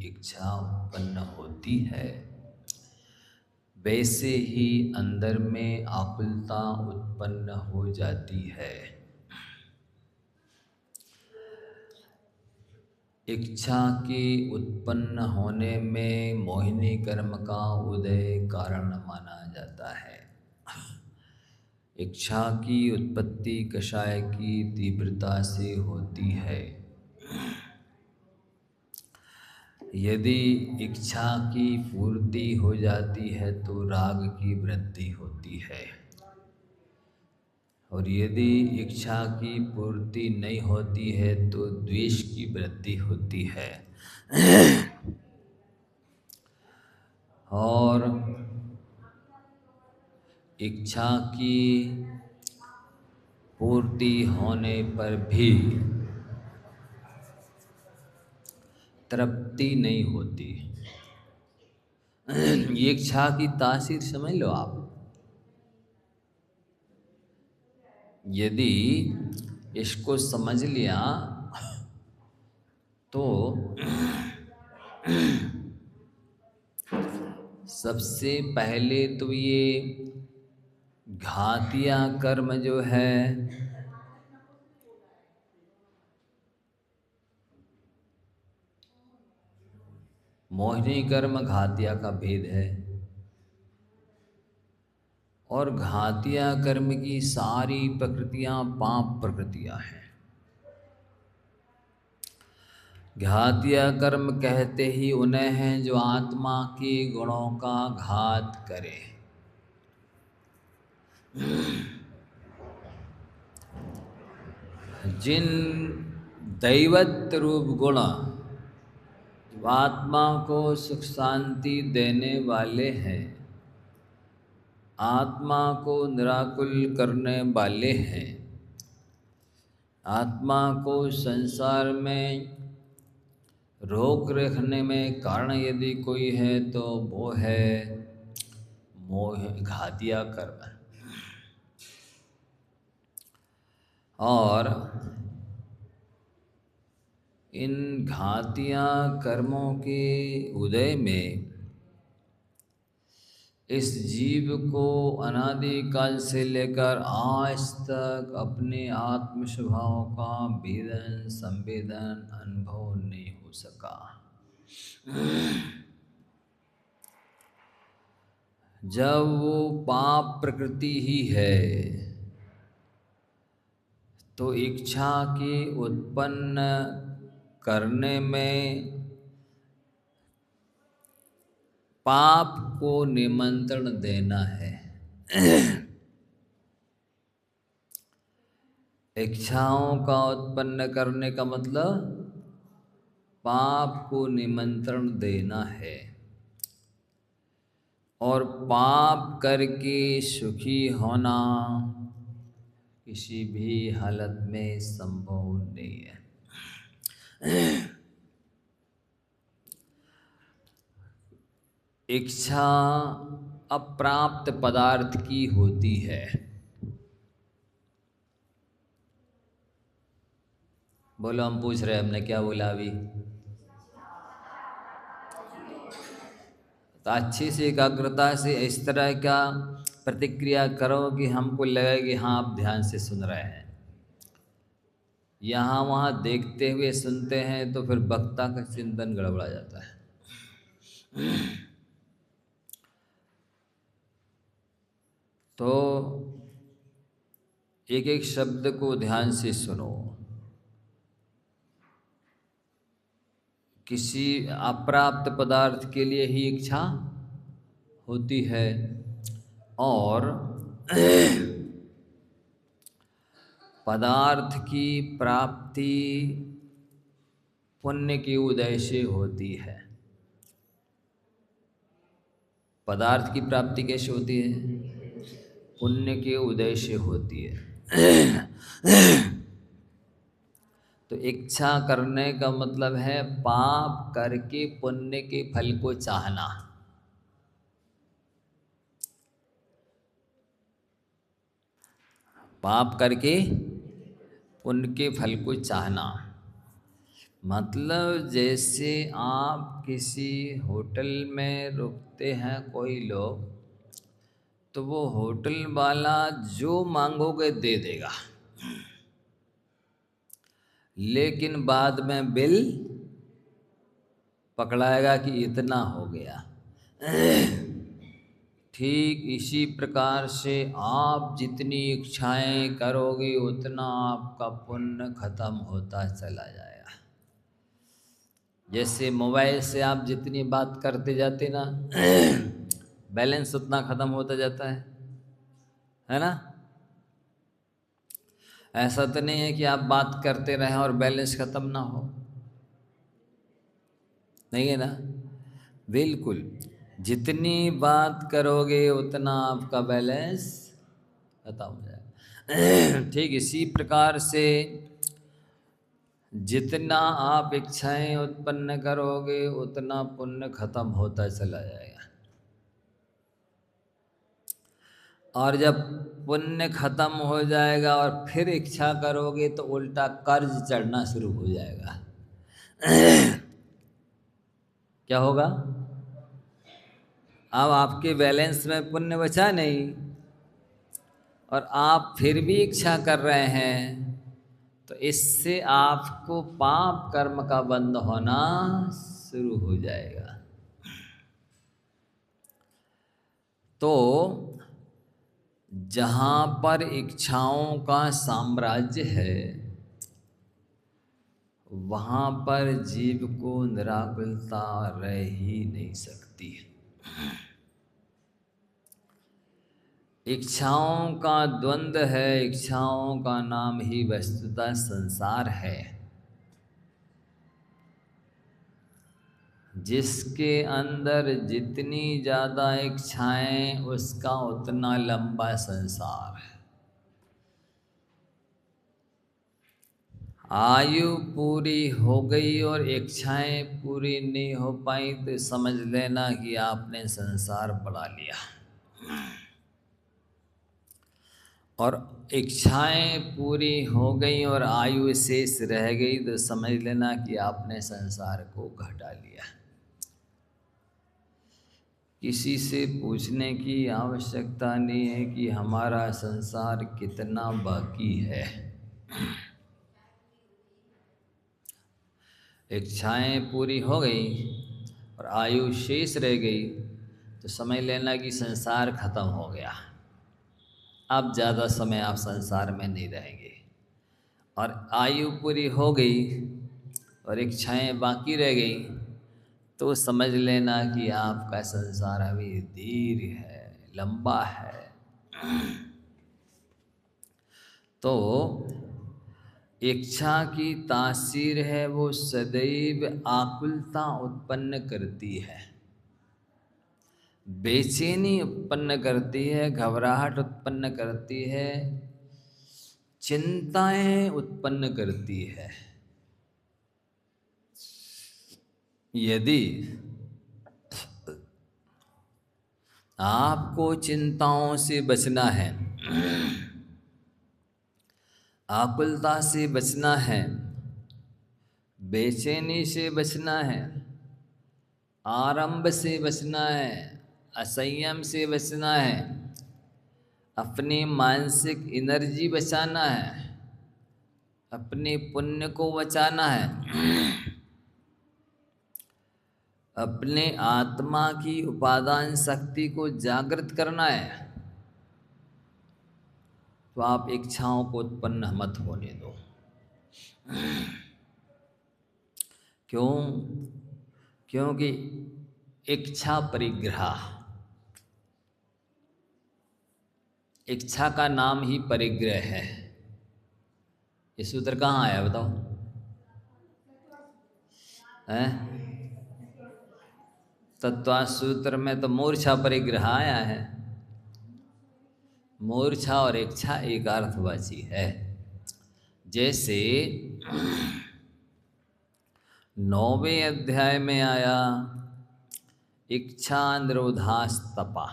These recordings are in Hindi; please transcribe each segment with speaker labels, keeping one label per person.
Speaker 1: इच्छा उत्पन्न होती है, वैसे ही अंदर में आकुलता उत्पन्न हो जाती है। इच्छा की उत्पन्न होने में मोहिनी कर्म का उदय कारण माना जाता है। इच्छा की उत्पत्ति कषाय की तीव्रता से होती है। यदि इच्छा की पूर्ति हो जाती है तो राग की वृद्धि होती है, और यदि इच्छा की पूर्ति नहीं होती है तो द्वेष की वृद्धि होती है। और इच्छा की पूर्ति होने पर भी तृप्ति नहीं होती। ये इच्छा की तासीर समझ लो आप। यदि इसको समझ लिया तो सबसे पहले तो ये घातिया कर्म जो है मोहिनी कर्म घातिया का भेद है, और घातिया कर्म की सारी प्रकृतियां पाप प्रकृतियां हैं। घातिया कर्म कहते ही उन्हें हैं जो आत्मा के गुणों का घात करे। जिन दैवत रूप गुण आत्मा को सुख शांति देने वाले हैं, आत्मा को निराकुल करने वाले हैं, आत्मा को संसार में रोक रखने में कारण यदि कोई है तो वो है मोह घातिया कर्म। और इन घातिया कर्मों के उदय में इस जीव को अनादिकाल से लेकर आज तक अपने आत्म स्वभाव का भेदन संवेदन अनुभव नहीं हो सका। जब वो पाप प्रकृति ही है तो इच्छा की उत्पन्न करने में पाप को निमंत्रण देना है। इच्छाओं का उत्पन्न करने का मतलब पाप को निमंत्रण देना है, और पाप करके सुखी होना किसी भी हालत में संभव नहीं है। इच्छा अप्राप्त पदार्थ की होती है। बोलो, हम पूछ रहे हैं, हमने क्या बोला अभी? तो अच्छी से एकाग्रता से इस तरह का प्रतिक्रिया करो कि हमको लगे कि हाँ आप ध्यान से सुन रहे हैं। यहाँ वहाँ देखते हुए सुनते हैं तो फिर वक्ता का चिंतन गड़बड़ा जाता है। तो एक एक शब्द को ध्यान से सुनो। किसी अप्राप्त पदार्थ के लिए ही इच्छा होती है, और पदार्थ की प्राप्ति पुण्य के उदय से होती है। पदार्थ की प्राप्ति कैसे होती है? पुण्य के उदय से होती है। तो इच्छा करने का मतलब है पाप करके पुण्य के फल को चाहना। पाप करके पुण्य के फल को चाहना। मतलब जैसे आप किसी होटल में रुकते हैं कोई लोग, तो वो होटल वाला जो मांगोगे दे देगा, लेकिन बाद में बिल पकड़ाएगा कि इतना हो गया। ठीक इसी प्रकार से आप जितनी इच्छाएं करोगे उतना आपका पुण्य खत्म होता चला जाएगा। जैसे मोबाइल से आप जितनी बात करते जाते ना, बैलेंस उतना खत्म होता जाता है ना। ऐसा तो नहीं है कि आप बात करते रहें और बैलेंस खत्म ना हो, नहीं है ना। बिल्कुल, जितनी बात करोगे उतना आपका बैलेंस खत्म हो जाएगा। ठीक इसी प्रकार से जितना आप इच्छाएं उत्पन्न करोगे उतना पुण्य खत्म होता चला जाएगा। और जब पुण्य खत्म हो जाएगा और फिर इच्छा करोगे तो उल्टा कर्ज चढ़ना शुरू हो जाएगा। क्या होगा? अब आपके बैलेंस में पुण्य बचा नहीं और आप फिर भी इच्छा कर रहे हैं, तो इससे आपको पाप कर्म का बंध होना शुरू हो जाएगा। तो जहाँ पर इच्छाओं का साम्राज्य है, वहाँ पर जीव को निराकुलता रह ही नहीं सकती। इच्छाओं का द्वंद्व है, इच्छाओं का नाम ही वस्तुतः संसार है। जिसके अंदर जितनी ज़्यादा इच्छाएं उसका उतना लंबा संसार है। आयु पूरी हो गई और इच्छाएं पूरी नहीं हो पाई तो समझ लेना कि आपने संसार बढ़ा लिया। और इच्छाएं पूरी हो गई और आयु शेष रह गई तो समझ लेना कि आपने संसार को घटा लिया। किसी से पूछने की आवश्यकता नहीं है कि हमारा संसार कितना बाकी है। इच्छाएं पूरी हो गई और आयु शेष रह गई तो समझ लेना कि संसार खत्म हो गया। अब ज़्यादा समय आप संसार में नहीं रहेंगे। और आयु पूरी हो गई और इच्छाएं बाकी रह गई तो समझ लेना कि आपका संसार अभी दीर्घ है, लंबा है। तो इच्छा की तासीर है, वो सदैव आकुलता उत्पन्न करती है, बेचैनी उत्पन्न करती है, घबराहट उत्पन्न करती है, चिंताएं उत्पन्न करती है। यदि आपको चिंताओं से बचना है, आकुलता से बचना है, बेचैनी से बचना है, आरंभ से बचना है, असंयम से बचना है, अपनी मानसिक एनर्जी बचाना है, अपने पुण्य को बचाना है, अपने आत्मा की उपादान शक्ति को जागृत करना है, तो आप इच्छाओं को उत्पन्न मत होने दो। क्यों? क्योंकि इच्छा परिग्रह, इच्छा का नाम ही परिग्रह है। ये सूत्र कहाँ आया बताओ? हैं? तत्व सूत्र में तो मूर्छा परिग्रह आया है। मूर्छा और इच्छा एक अर्थवाची है। जैसे 9वें अध्याय में आया इच्छा निरोधास्तपा।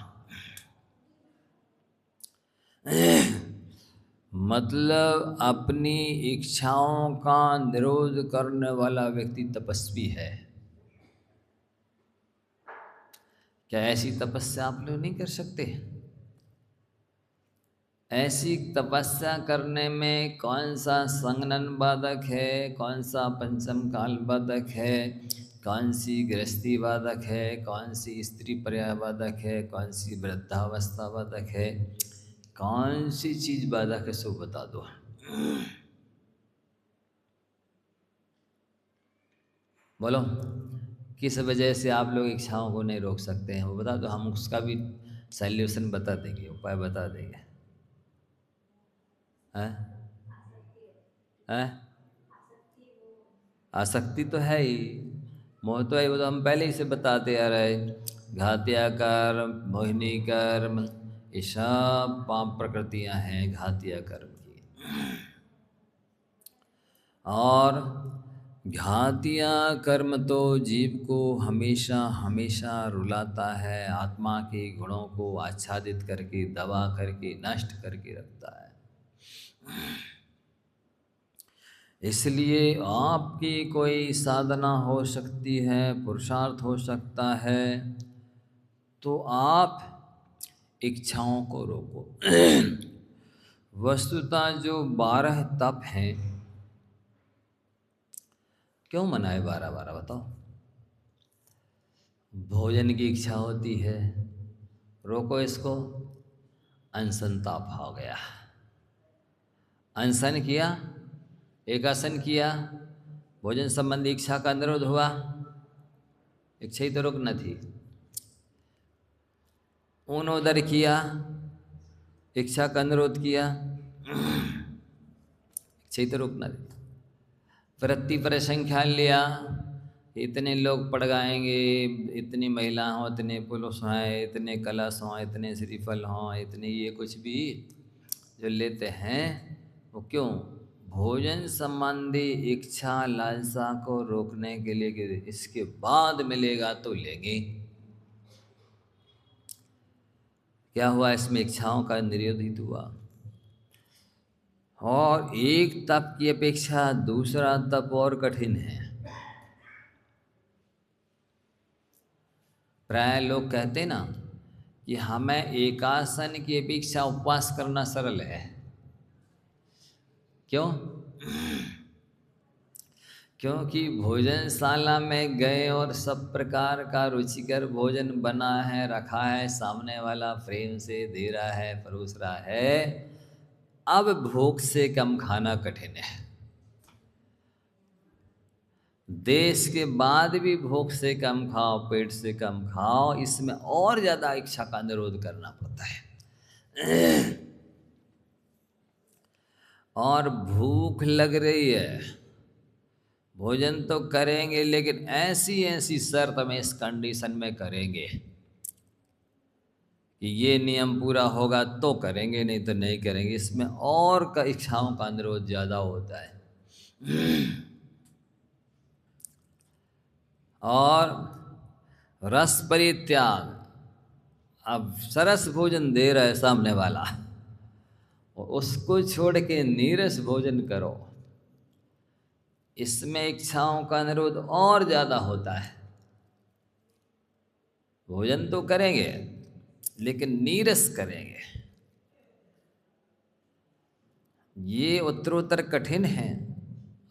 Speaker 1: मतलब अपनी इच्छाओं का निरोध करने वाला व्यक्ति तपस्वी है। क्या ऐसी तपस्या आप लोग नहीं कर सकते? ऐसी तपस्या करने में कौन सा संगनन बाधक है, कौन सा पंचम काल बाधक है, कौन सी गृहस्थी बाधक है, कौन सी स्त्री पर्याय बाधक है, कौन सी वृद्धावस्था बाधक है, कौन सी चीज बाधक है, सो बता दो। बोलो, किस वजह से आप लोग इच्छाओं को नहीं रोक सकते हैं, वो बता दो, हम उसका भी सॉल्यूशन बता देंगे, उपाय बता देंगे। हैं? हैं? आसक्ति तो है ही, मोह तो है, वो तो हम पहले ही से बताते आ रहे। घातिया कर्म, मोहिनी कर्म, ये सब पाप प्रकृतियां हैं घातिया कर्म की। और घातिया कर्म तो जीव को हमेशा हमेशा रुलाता है, आत्मा के गुणों को आच्छादित करके, दबा करके, नष्ट करके रखता है। इसलिए आपकी कोई साधना हो सकती है, पुरुषार्थ हो सकता है, तो आप इच्छाओं को रोको। वस्तुतः जो 12 तप हैं, क्यों मनाए 12-12 बताओ? भोजन की इच्छा होती है, रोको इसको, अनशन ताप हो गया। अनशन किया, एकासन किया, भोजन संबंधी इच्छा का निरोध हुआ, इच्छा ही तो रोकना थी। ऊनोदर किया, इच्छा का अनुरोध किया, इच्छा ही तो रोकना थी। वृत्ति पर संख्या लिया, इतने लोग पड़ गाएंगे, इतनी महिला हों, इतने पुरुष हैं, इतने कलश हों, इतने श्रीफल हों, इतने ये कुछ भी जो लेते हैं, वो क्यों? भोजन संबंधी इच्छा लालसा को रोकने के लिए कि इसके बाद मिलेगा तो लेंगे। क्या हुआ? इसमें इच्छाओं का निरोधित हुआ। और एक तप की अपेक्षा दूसरा तप और कठिन है। प्राय लोग कहते ना कि हमें एकासन की अपेक्षा उपवास करना सरल है। क्यों? क्योंकि भोजनशाला में गए और सब प्रकार का रुचिकर भोजन बना है, रखा है, सामने वाला फ्रेम से दे रहा है, परोस रहा है। अब भूख से कम खाना कठिन है। देश के बाद भी भूख से कम खाओ, पेट से कम खाओ, इसमें और ज्यादा इच्छा का निरोध करना पड़ता है। और भूख लग रही है, भोजन तो करेंगे, लेकिन ऐसी ऐसी शर्त में, इस कंडीशन में करेंगे कि ये नियम पूरा होगा तो करेंगे, नहीं तो नहीं करेंगे। इसमें और का इच्छाओं का निरोध ज्यादा होता है। और रस परित्याग, अब सरस भोजन दे रहा है सामने वाला, और उसको छोड़ के नीरस भोजन करो, इसमें इच्छाओं का निरोध और ज्यादा होता है। भोजन तो करेंगे लेकिन नीरस करेंगे, ये उत्तरोत्तर कठिन है।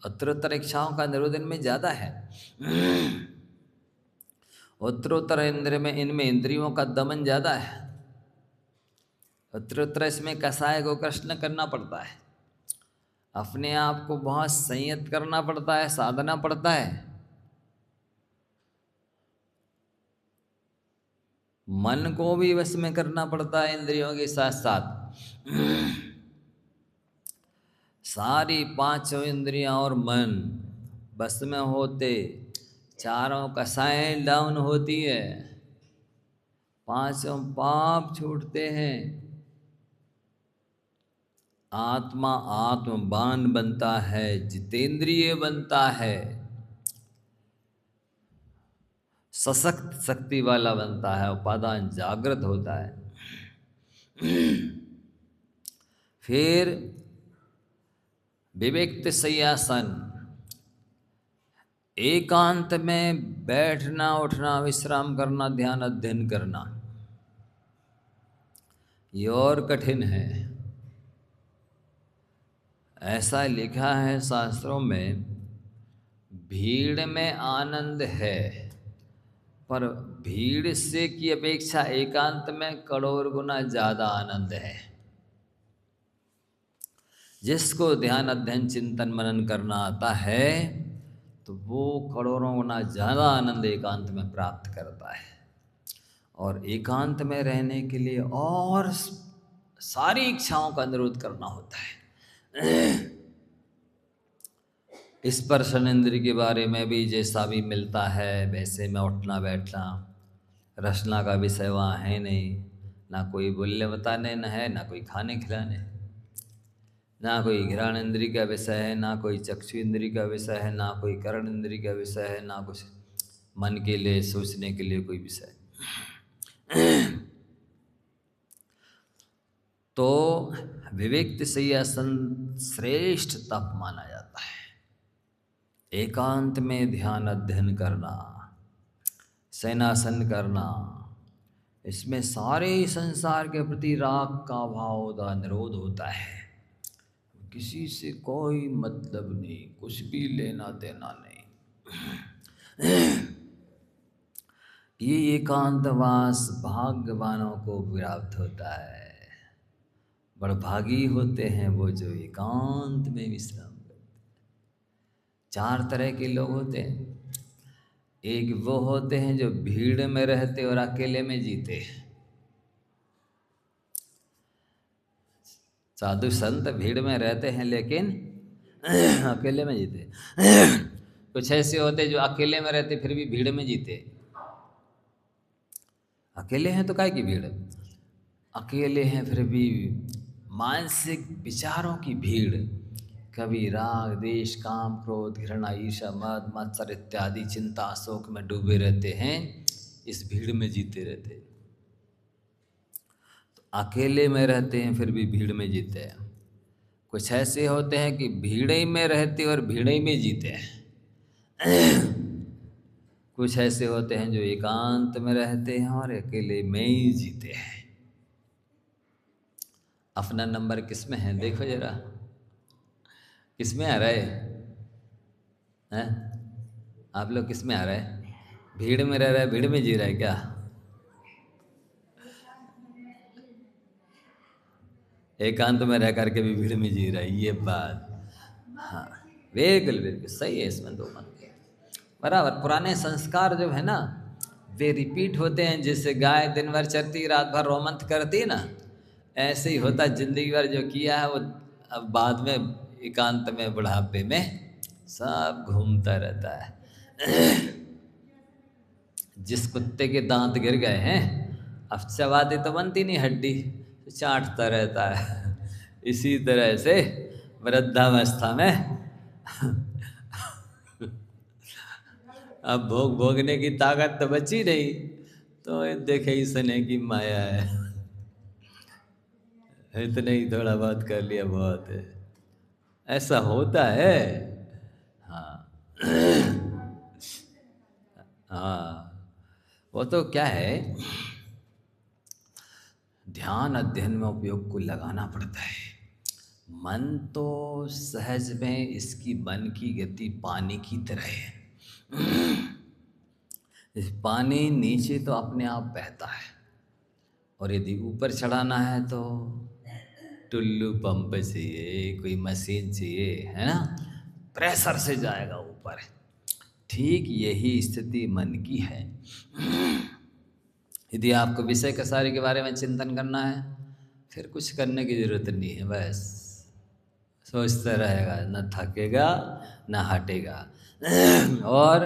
Speaker 1: उत्तरोत्तर इच्छाओं का निरोध इनमें ज्यादा है। उत्तरोत्तर इंद्र में, इनमें इंद्रियों का दमन ज्यादा है। उत्तरोत्तर इसमें कसाय को कृष्ण करना पड़ता है, अपने आप को बहुत संयत करना पड़ता है, साधना पड़ता है। मन को भी वश में करना पड़ता है इंद्रियों के साथ साथ। सारी पांचों इंद्रियां और मन बस में होते, चारों कसाएं डाउन होती है, पांचों पाप छूटते हैं, आत्मा आत्मवान बनता है, जितेंद्रिय बनता है, सशक्त शक्ति वाला बनता है, उपादान जागृत होता है। फिर विविक्त शय्यासन, एकांत में बैठना उठना विश्राम करना ध्यान अध्ययन करना, ये और कठिन है। ऐसा लिखा है शास्त्रों में, भीड़ में आनंद है, पर भीड़ से की अपेक्षा एकांत में करोड़ गुना ज़्यादा आनंद है। जिसको ध्यान अध्ययन चिंतन मनन करना आता है तो वो करोड़ों गुना ज़्यादा आनंद एकांत में प्राप्त करता है। और एकांत में रहने के लिए और सारी इच्छाओं का अनुरोध करना होता है। स्पर्शन इंद्रिय के बारे में भी जैसा भी मिलता है वैसे में उठना बैठना, रचना का विषय वहाँ है नहीं, ना कोई बोलने बताने न है, ना कोई खाने खिलाने, ना कोई घ्राण इंद्रिय का विषय है, ना कोई चक्षु इंद्रिय का विषय है, ना कोई कर्ण इंद्रिय का विषय है, ना कुछ मन के लिए सोचने के लिए कोई विषय। तो विविक्त शय्यासन श्रेष्ठ तप माना जाता है। एकांत में ध्यान अध्ययन करना, शयनासन करना, इसमें सारे संसार के प्रति राग का भाव का निरोध होता है। किसी से कोई मतलब नहीं, कुछ भी लेना देना नहीं। ये एकांतवास भाग्यवानों को प्राप्त होता है। बड़भागी होते हैं वो जो एकांत में विश्राम करते हैं। 4 तरह के लोग होते हैं। एक वो होते हैं जो भीड़ में रहते और अकेले में जीते। साधु संत भीड़ में रहते हैं लेकिन अकेले में जीते। कुछ ऐसे होते जो अकेले में रहते फिर भी भीड़ में जीते। अकेले हैं तो काय की भीड़, अकेले हैं फिर भी मानसिक विचारों की भीड़, कभी राग देश काम क्रोध घृणा ईर्ष्या मद मत्सर इत्यादि चिंता शोक में डूबे रहते हैं, इस भीड़ में जीते रहते हैं। तो अकेले में रहते हैं फिर भी भीड़ में जीते हैं। कुछ ऐसे होते हैं कि भीड़ ही में रहते और भीड़ ही में जीते हैं। कुछ ऐसे होते हैं जो एकांत में रहते हैं और अकेले में ही जीते हैं। अपना नंबर किस में है देखो जरा, किस में आ रहा है? आप लोग किस में आ रहे हैं? भीड़ में रह रहा है, भीड़ में जी रहा है क्या? एकांत में रह करके भी भीड़ में जी रहा है, ये बात। हाँ बिल्कुल बिल्कुल सही है, इसमें दो मत बराबर। पुराने संस्कार जो है ना वे रिपीट होते हैं। जैसे गाय दिन भर चरती रात भर रोमंथ करती ना, ऐसे ही होता जिंदगी भर जो किया है वो अब बाद में एकांत में बुढ़ापे में सब घूमता रहता है। जिस कुत्ते के दांत गिर गए हैं अब चबाते तो बनती नहीं हड्डी, तो चाटता रहता है। इसी तरह से वृद्धावस्था में अब भोग भोगने की ताकत तो बची नहीं, तो देखे ही सने की माया है, इतने ही थोड़ा बहुत कर लिया बहुत है, ऐसा होता है। हाँ हाँ, वो तो क्या है, ध्यान अध्ययन में उपयोग को लगाना पड़ता है। मन तो सहज में इसकी मन की गति पानी की तरह है। इस पानी नीचे तो अपने आप बहता है, और यदि ऊपर चढ़ाना है तो टुल्लू पंप चाहिए, कोई मशीन चाहिए, है ना, प्रेशर से जाएगा ऊपर। ठीक यही स्थिति मन की है। यदि आपको विषय कसारी के बारे में चिंतन करना है फिर कुछ करने की जरूरत नहीं है, बस सोचता रहेगा, न थकेगा न हटेगा। और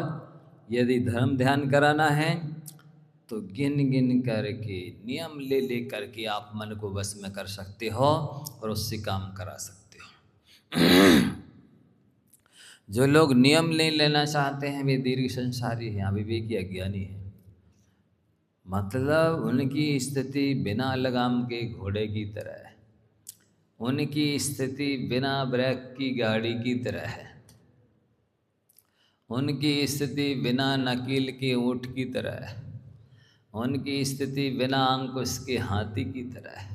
Speaker 1: यदि धर्म ध्यान कराना है तो गिन गिन करके नियम ले ले करके आप मन को बस में कर सकते हो और उससे काम करा सकते हो। जो लोग नियम नहीं लेना चाहते हैं वे दीर्घ संसारी हैं, अविवेकी अज्ञानी हैं। मतलब उनकी स्थिति बिना लगाम के घोड़े की तरह है। उनकी स्थिति बिना ब्रेक की गाड़ी की तरह है, उनकी स्थिति बिना नकील के ऊँट की तरह है, उनकी स्थिति बिना अंकुश के हाथी की तरह है।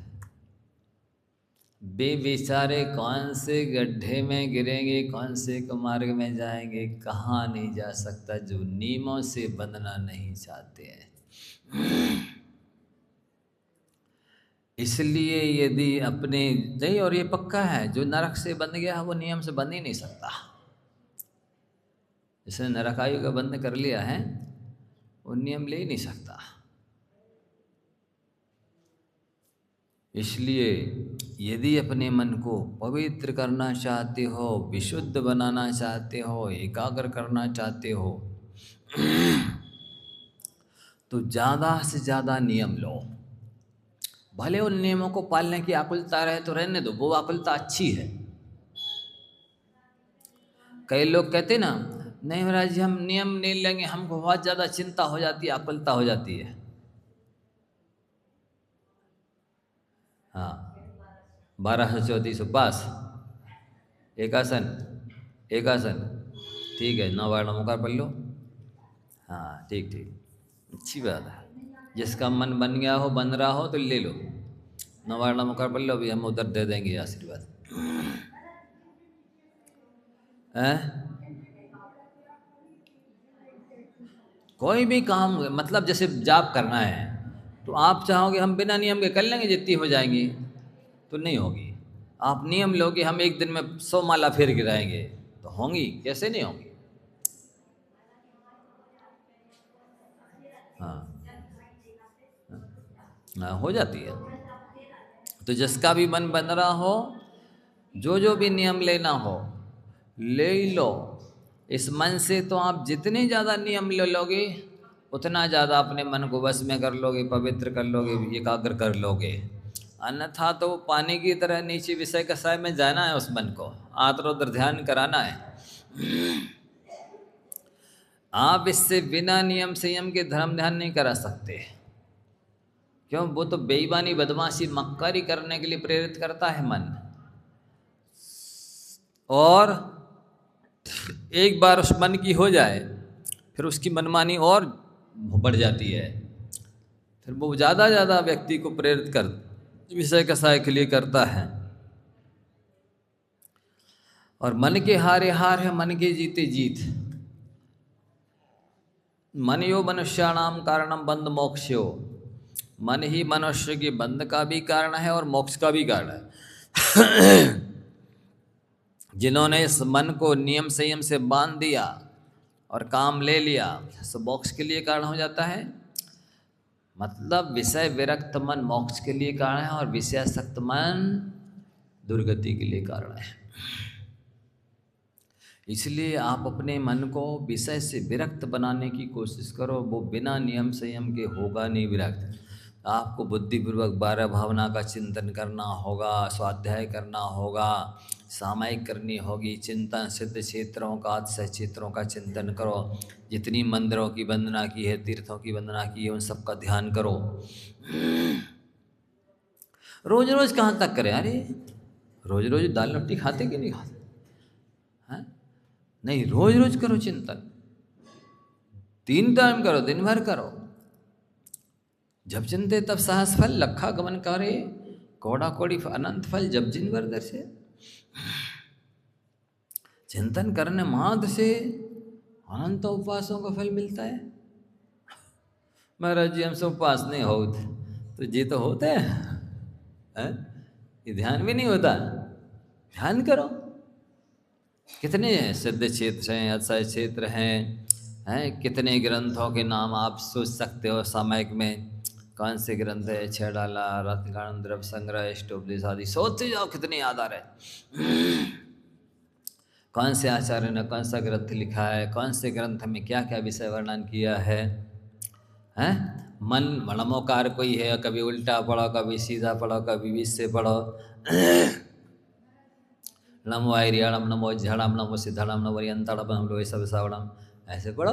Speaker 1: वे बेचारे कौन से गड्ढे में गिरेंगे, कौन से कुमार्ग में जाएंगे, कहाँ नहीं जा सकता, जो नियमों से बंधना नहीं चाहते हैं। इसलिए यदि अपने नहीं, और ये पक्का है, जो नरक से बंध गया वो नियम से बंध ही नहीं सकता। जिसने नरकायु का बंध कर लिया है वो नियम ले ही नहीं सकता। इसलिए यदि अपने मन को पवित्र करना चाहते हो, विशुद्ध बनाना चाहते हो, एकाग्र करना चाहते हो, तो ज़्यादा से ज़्यादा नियम लो। भले उन नियमों को पालने की आकुलता रहे तो रहने दो, वो आकुलता अच्छी है। कई लोग कहते ना, नहीं महाराज जी हम नियम नहीं लेंगे, हमको बहुत ज़्यादा चिंता हो जाती है, आकुलता हो जाती है। हाँ, 1234 उपवास, एक आसन, ठीक है, 9 बार नमोकार पढ़ लो। हाँ ठीक, अच्छी बात है। जिसका मन बन गया हो, बन रहा हो तो ले लो, 9 बार नमोकार पढ़ लो, अभी हम उधर दे देंगे आशीर्वाद। कोई भी काम, मतलब जैसे जाप करना है तो आप चाहोगे हम बिना नियम के कर लेंगे, जितनी हो जाएंगी, तो नहीं होगी। आप नियम लोगे, हम एक दिन में 100 माला फेर गिराएंगे, तो होंगी? कैसे नहीं होंगी। हाँ, हो जाती है। तो जिसका भी मन बन रहा हो, जो भी नियम लेना हो ले लो। इस मन से तो आप जितने ज़्यादा नियम ले लोगे उतना ज़्यादा अपने मन को वश में कर लोगे, पवित्र कर लोगे, एकाग्र कर लोगे। अन्यथा तो पानी की तरह नीचे विषय कसाय में जाना है, उस मन को आतर उधर ध्यान कराना है। आप इससे बिना नियम संयम के धर्म ध्यान नहीं करा सकते। क्यों? वो तो बेईमानी, बदमाशी, मक्कारी करने के लिए प्रेरित करता है मन। और एक बार उस मन की हो जाए फिर उसकी मनमानी और बढ़ जाती है। फिर वो ज़्यादा व्यक्ति को प्रेरित कर विषय कसाय के लिए करता है। और मन के हारे हार है, मन के जीते जीत। मन यो मनुष्याणाम कारणम बंध मोक्षयो। मन ही मनुष्य के बंध का भी कारण है और मोक्ष का भी कारण है। जिन्होंने इस मन को नियम संयम से बांध दिया और काम ले लिया, सो मोक्ष के लिए कारण हो जाता है। मतलब विषय विरक्त मन मोक्ष के लिए कारण है और विषयासक्त मन दुर्गति के लिए कारण है। इसलिए आप अपने मन को विषय से विरक्त बनाने की कोशिश करो। वो बिना नियम संयम के होगा नहीं विरक्त। आपको बुद्धिपूर्वक 12 भावना का चिंतन करना होगा, स्वाध्याय करना होगा, सामायिक करनी होगी, चिंतन सिद्ध क्षेत्रों का, अतिशय क्षेत्रों का चिंतन करो। जितनी मंदिरों की वंदना की है, तीर्थों की वंदना की है, उन सब का ध्यान करो। रोज रोज कहाँ तक करें? अरे रोज रोज दाल रोटी खाते कि नहीं खाते? हैं? नहीं, रोज रोज करो चिंतन, 3 टाइम करो, दिन भर करो। जब चिंते तब सहस फल, लखा गमन करे, कौड़ा कौड़ी अनंत फल, जब जिन वर दर्शे। चिंतन करने मात्र से अनंत उपवासों का फल मिलता है। महाराज जी हमसे उपवास नहीं होते, तो जी तो होते हैं, ये ध्यान भी नहीं होता। ध्यान करो। कितने सिद्ध क्षेत्र हैं, अतिशय क्षेत्र हैं, कितने ग्रंथों के नाम आप सोच सकते हो सामायिक में। कौन से ग्रंथ है? छेड़ाला, रत्नगान, द्रव्य संग्रह, अष्टोपदेश आदि। सोचते जाओ कितने याद आ रहे। कौन से आचार्य ने कौन सा ग्रंथ लिखा है, कौन से ग्रंथ में क्या क्या विषय वर्णन किया है। मन नमोकार कोई है, कभी उल्टा पढ़ो, कभी सीधा पढ़ो, कभी बीच से पढ़ो। नमो आयरियाणम, नमो झड़म, नमो सिद्धड़म, नमो यंतड़म, हम लोग ऐसा वैसा ऐसे पढ़ो,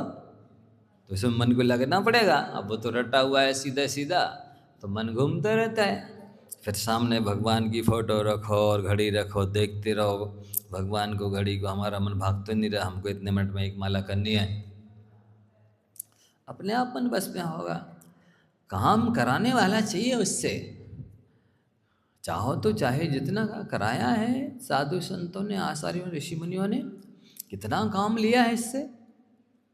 Speaker 1: तो इसमें मन को लगना पड़ेगा। अब वो तो रटा हुआ है सीधा सीधा, तो मन घूमता रहता है। फिर सामने भगवान की फ़ोटो रखो और घड़ी रखो, देखते रहो भगवान को, घड़ी को, हमारा मन भाग तो नहीं रहा, हमको इतने मिनट में एक माला करनी है। अपने आप मन बस में होगा। काम कराने वाला चाहिए उससे। चाहो तो चाहे जितना कराया है साधु संतों ने, आचार्यों, ऋषि मुनियों ने, कितना काम लिया है इससे।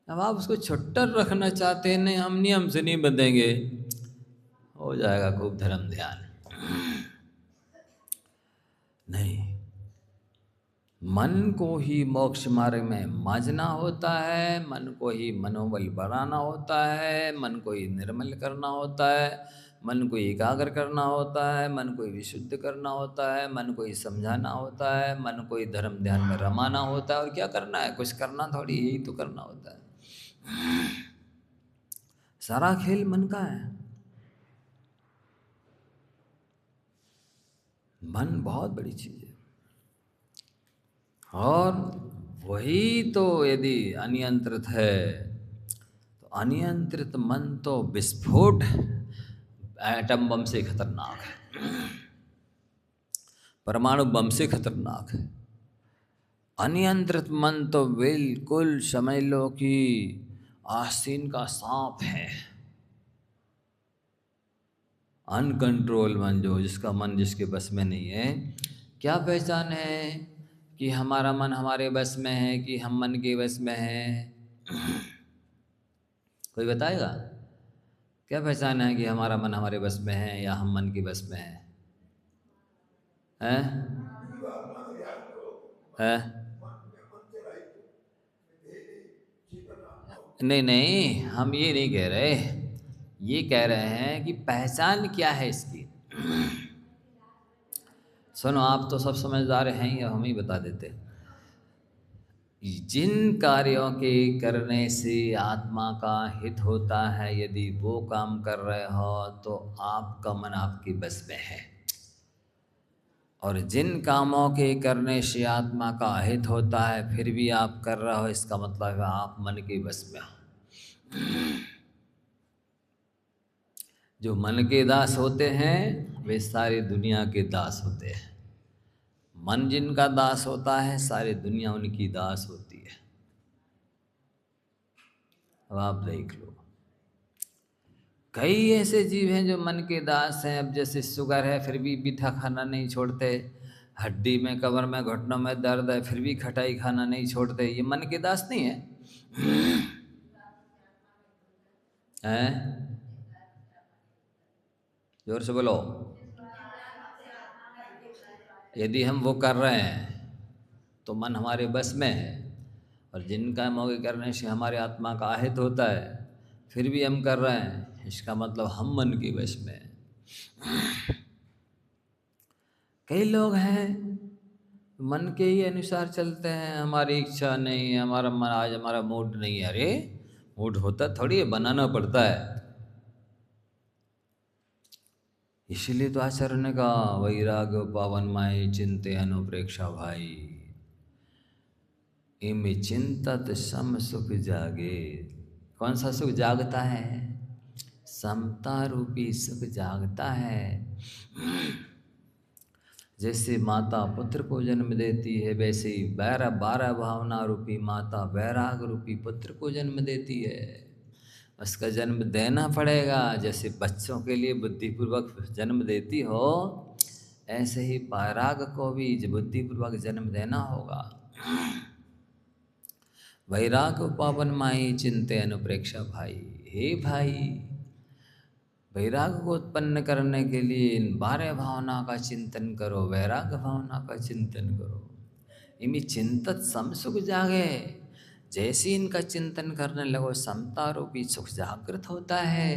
Speaker 1: अब आप उसको छुट्टर रखना चाहते हैं, नहीं हम नियम से नहीं बंधेंगे, हो जाएगा खूब धर्म ध्यान। नहीं, मन को ही मोक्ष मार्ग में मांझना होता है, मन को ही मनोबल बढ़ाना होता है, मन को ही निर्मल करना होता है, मन को एकाग्र करना होता है, मन को ही विशुद्ध करना होता है, मन को ही समझाना होता है, मन को ही धर्म ध्यान में रमाना होता है। और क्या करना है? कुछ करना थोड़ी, यही तो करना होता है। सारा खेल मन का है। मन बहुत बड़ी चीज है। और वही तो यदि अनियंत्रित है, तो अनियंत्रित मन तो विस्फोट एटम बम से खतरनाक है, परमाणु बम से खतरनाक है। अनियंत्रित मन तो बिल्कुल समझ लो कि आस्तीन का सांप है। अनकंट्रोल मन, जो जिसका मन जिसके बस में नहीं है, क्या पहचान है कि हमारा मन हमारे बस में है कि हम मन के बस में हैं? कोई बताएगा? क्या पहचान है कि हमारा मन हमारे बस में है या हम मन के बस में है? हैं? है? नहीं नहीं, हम ये नहीं कह रहे, ये कह रहे हैं कि पहचान क्या है इसकी। सुनो, आप तो सब समझदार हैं, या हम ही बता देते। जिन कार्यों के करने से आत्मा का हित होता है, यदि वो काम कर रहे हो तो आपका मन आपके बस में है। और जिन कामों के करने से आत्मा का अहित होता है फिर भी आप कर रहे हो, इसका मतलब है आप मन के बस में हो। जो मन के दास होते हैं वे सारी दुनिया के दास होते हैं। मन जिनका दास होता है सारी दुनिया उनकी दास होती है। अब आप देख लो, कई ऐसे जीव हैं जो मन के दास हैं। अब जैसे शुगर है फिर भी मीठा खाना नहीं छोड़ते, हड्डी में, कमर में, घुटनों में दर्द है फिर भी खटाई खाना नहीं छोड़ते, ये मन के दास नहीं है? हैं? जोर से बोलो। यदि हम वो कर रहे हैं तो मन हमारे बस में है, और जिन कामों के करने से हमारे आत्मा का अहित होता है फिर भी हम कर रहे हैं, इसका मतलब हम मन के बस में हैं। कई लोग हैं मन के ही अनुसार चलते हैं, हमारी इच्छा नहीं है, हमारा मन आज हमारा मूड नहीं है। अरे मूड होता थोड़ी है, बनाना पड़ता है। इसीलिए तो आचार्य ने कहा वैराग पावन माई चिंते अनुप्रेक्षा भाई, इमे चिंतत सम सुख जागे। कौन सा सुख जागता है? समता रूपी सुख जागता है। जैसे माता पुत्र को जन्म देती है, वैसे ही 12 भावना रूपी माता वैराग रूपी पुत्र को जन्म देती है। उसका जन्म देना पड़ेगा। जैसे बच्चों के लिए बुद्धिपूर्वक जन्म देती हो, ऐसे ही वैराग को भी बुद्धिपूर्वक जन्म देना होगा। वैराग पावन माई चिंते अनुप्रेक्षा भाई। हे भाई, वैराग को उत्पन्न करने के लिए इन 12 भावना का चिंतन करो, वैराग भावना का चिंतन करो। इनमें चिंतत सम सुख जागे। जैसे इनका चिंतन करने लगो, समता रूपी सुख जागृत होता है,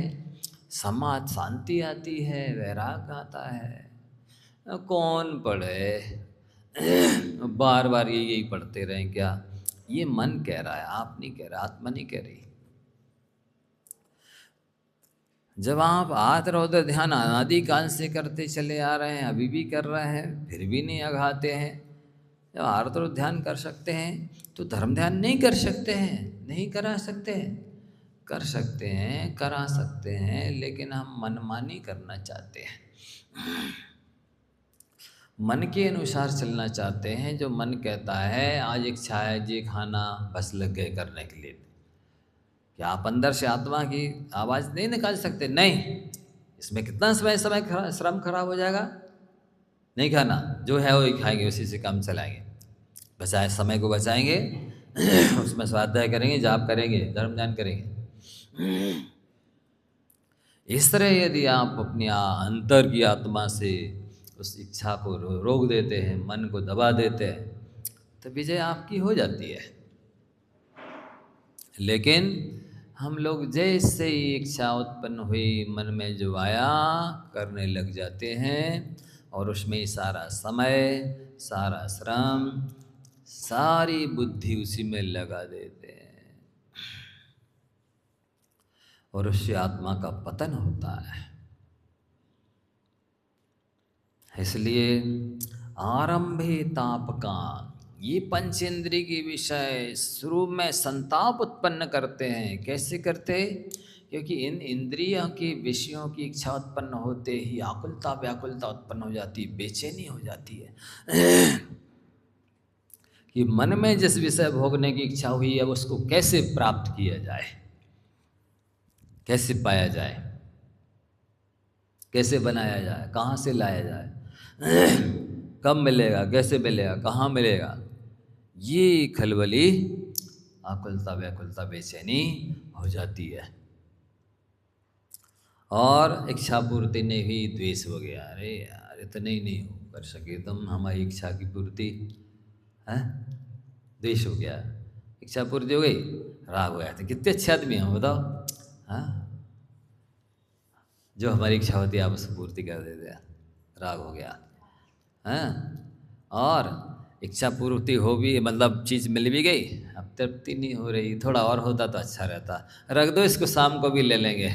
Speaker 1: समाज शांति आती है, वैराग आता है। कौन पढ़े? बार बार यही पढ़ते रहें क्या? ये मन कह रहा है, आप नहीं कह रहे, आत्मा नहीं कह रही। जब आप आत्मरोध ध्यान अनादिकाल से करते चले आ रहे हैं, अभी भी कर रहे हैं, फिर भी नहीं अघाते हैं, जब आत्मरोध ध्यान कर सकते हैं तो धर्म ध्यान नहीं कर सकते हैं? नहीं करा सकते हैं? कर सकते हैं, करा सकते हैं, लेकिन हम मनमानी करना चाहते हैं। मन के अनुसार चलना चाहते हैं, जो मन कहता है आज इच्छा है जी खाना, बस लग गए करने के लिए। क्या आप अंदर से आत्मा की आवाज़ नहीं निकाल सकते? नहीं, इसमें कितना श्रम खराब हो जाएगा। नहीं खाना, जो है वही खाएंगे, उसी से काम चलाएंगे, बचाए समय को बचाएंगे उसमें स्वाध्याय करेंगे, जाप करेंगे, धर्म ध्यान करेंगे। इस तरह यदि आप अपनी अंतर की आत्मा से उस इच्छा को रोक देते हैं, मन को दबा देते हैं, तो विजय आपकी हो जाती है। लेकिन हम लोग जैसे ही इच्छा उत्पन्न हुई, मन में जो आया करने लग जाते हैं, और उसमें सारा समय, सारा श्रम, सारी बुद्धि उसी में लगा देते हैं, और उससे आत्मा का पतन होता है। इसलिए आरंभे तापकान, ये पंचेंद्रिय के विषय शुरू में संताप उत्पन्न करते हैं। कैसे करते? क्योंकि इन इंद्रियों के विषयों की इच्छा उत्पन्न होते ही आकुलता व्याकुलता उत्पन्न हो जाती, बेचैनी हो जाती है कि मन में जिस विषय भोगने की इच्छा हुई है उसको कैसे प्राप्त किया जाए, कैसे पाया जाए, कैसे बनाया जाए, कहाँ से लाया जाए, कब मिलेगा, कैसे मिलेगा, कहाँ मिलेगा, ये खलबली आकुलता व्याकुलता बेचैनी हो जाती है। और इच्छा पूर्ति ने भी द्वेष हो गया, अरे यार इतने ही नहीं कर सके तुम हमारी इच्छा की पूर्ति, है द्वेष हो गया। इच्छा पूर्ति हो गई, राग हो गया। तो कितने अच्छे आदमी हैं बताओ, हाँ, जो हमारी इच्छा होती है आप उसको पूर्ति कर देते हैं, राग हो गया। हाँ, और इच्छा पूर्ति हो भी, मतलब चीज़ मिल भी गई, अब तृप्ति नहीं हो रही, थोड़ा और होता तो अच्छा रहता, रख दो इसको, शाम को भी ले लेंगे।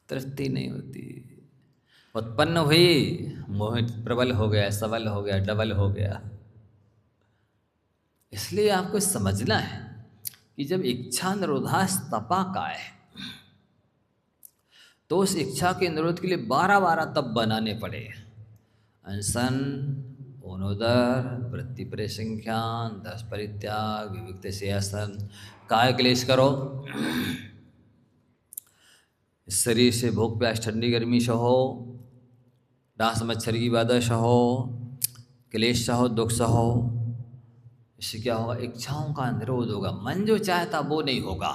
Speaker 1: तृप्ति नहीं होती, उत्पन्न हुई, मोह प्रबल हो गया, सबल हो गया, डबल हो गया। इसलिए आपको समझना है कि जब इच्छा निरोधास तपा का है, तो उस इच्छा के निरोध के लिए 12 तप बनाने पड़े। अनशन, ओनोदर, वृत्ति परिसंख्यान, 10 परित्याग, विविक्त शेषन, काय क्लेश करो, शरीर से भूख प्यास ठंडी गर्मी सहो, डांस मच्छर की बाधा सहो, क्लेश सहो, दुख सहो। इससे क्या होगा? इच्छाओं का निरोध होगा, मन जो चाहता वो नहीं होगा।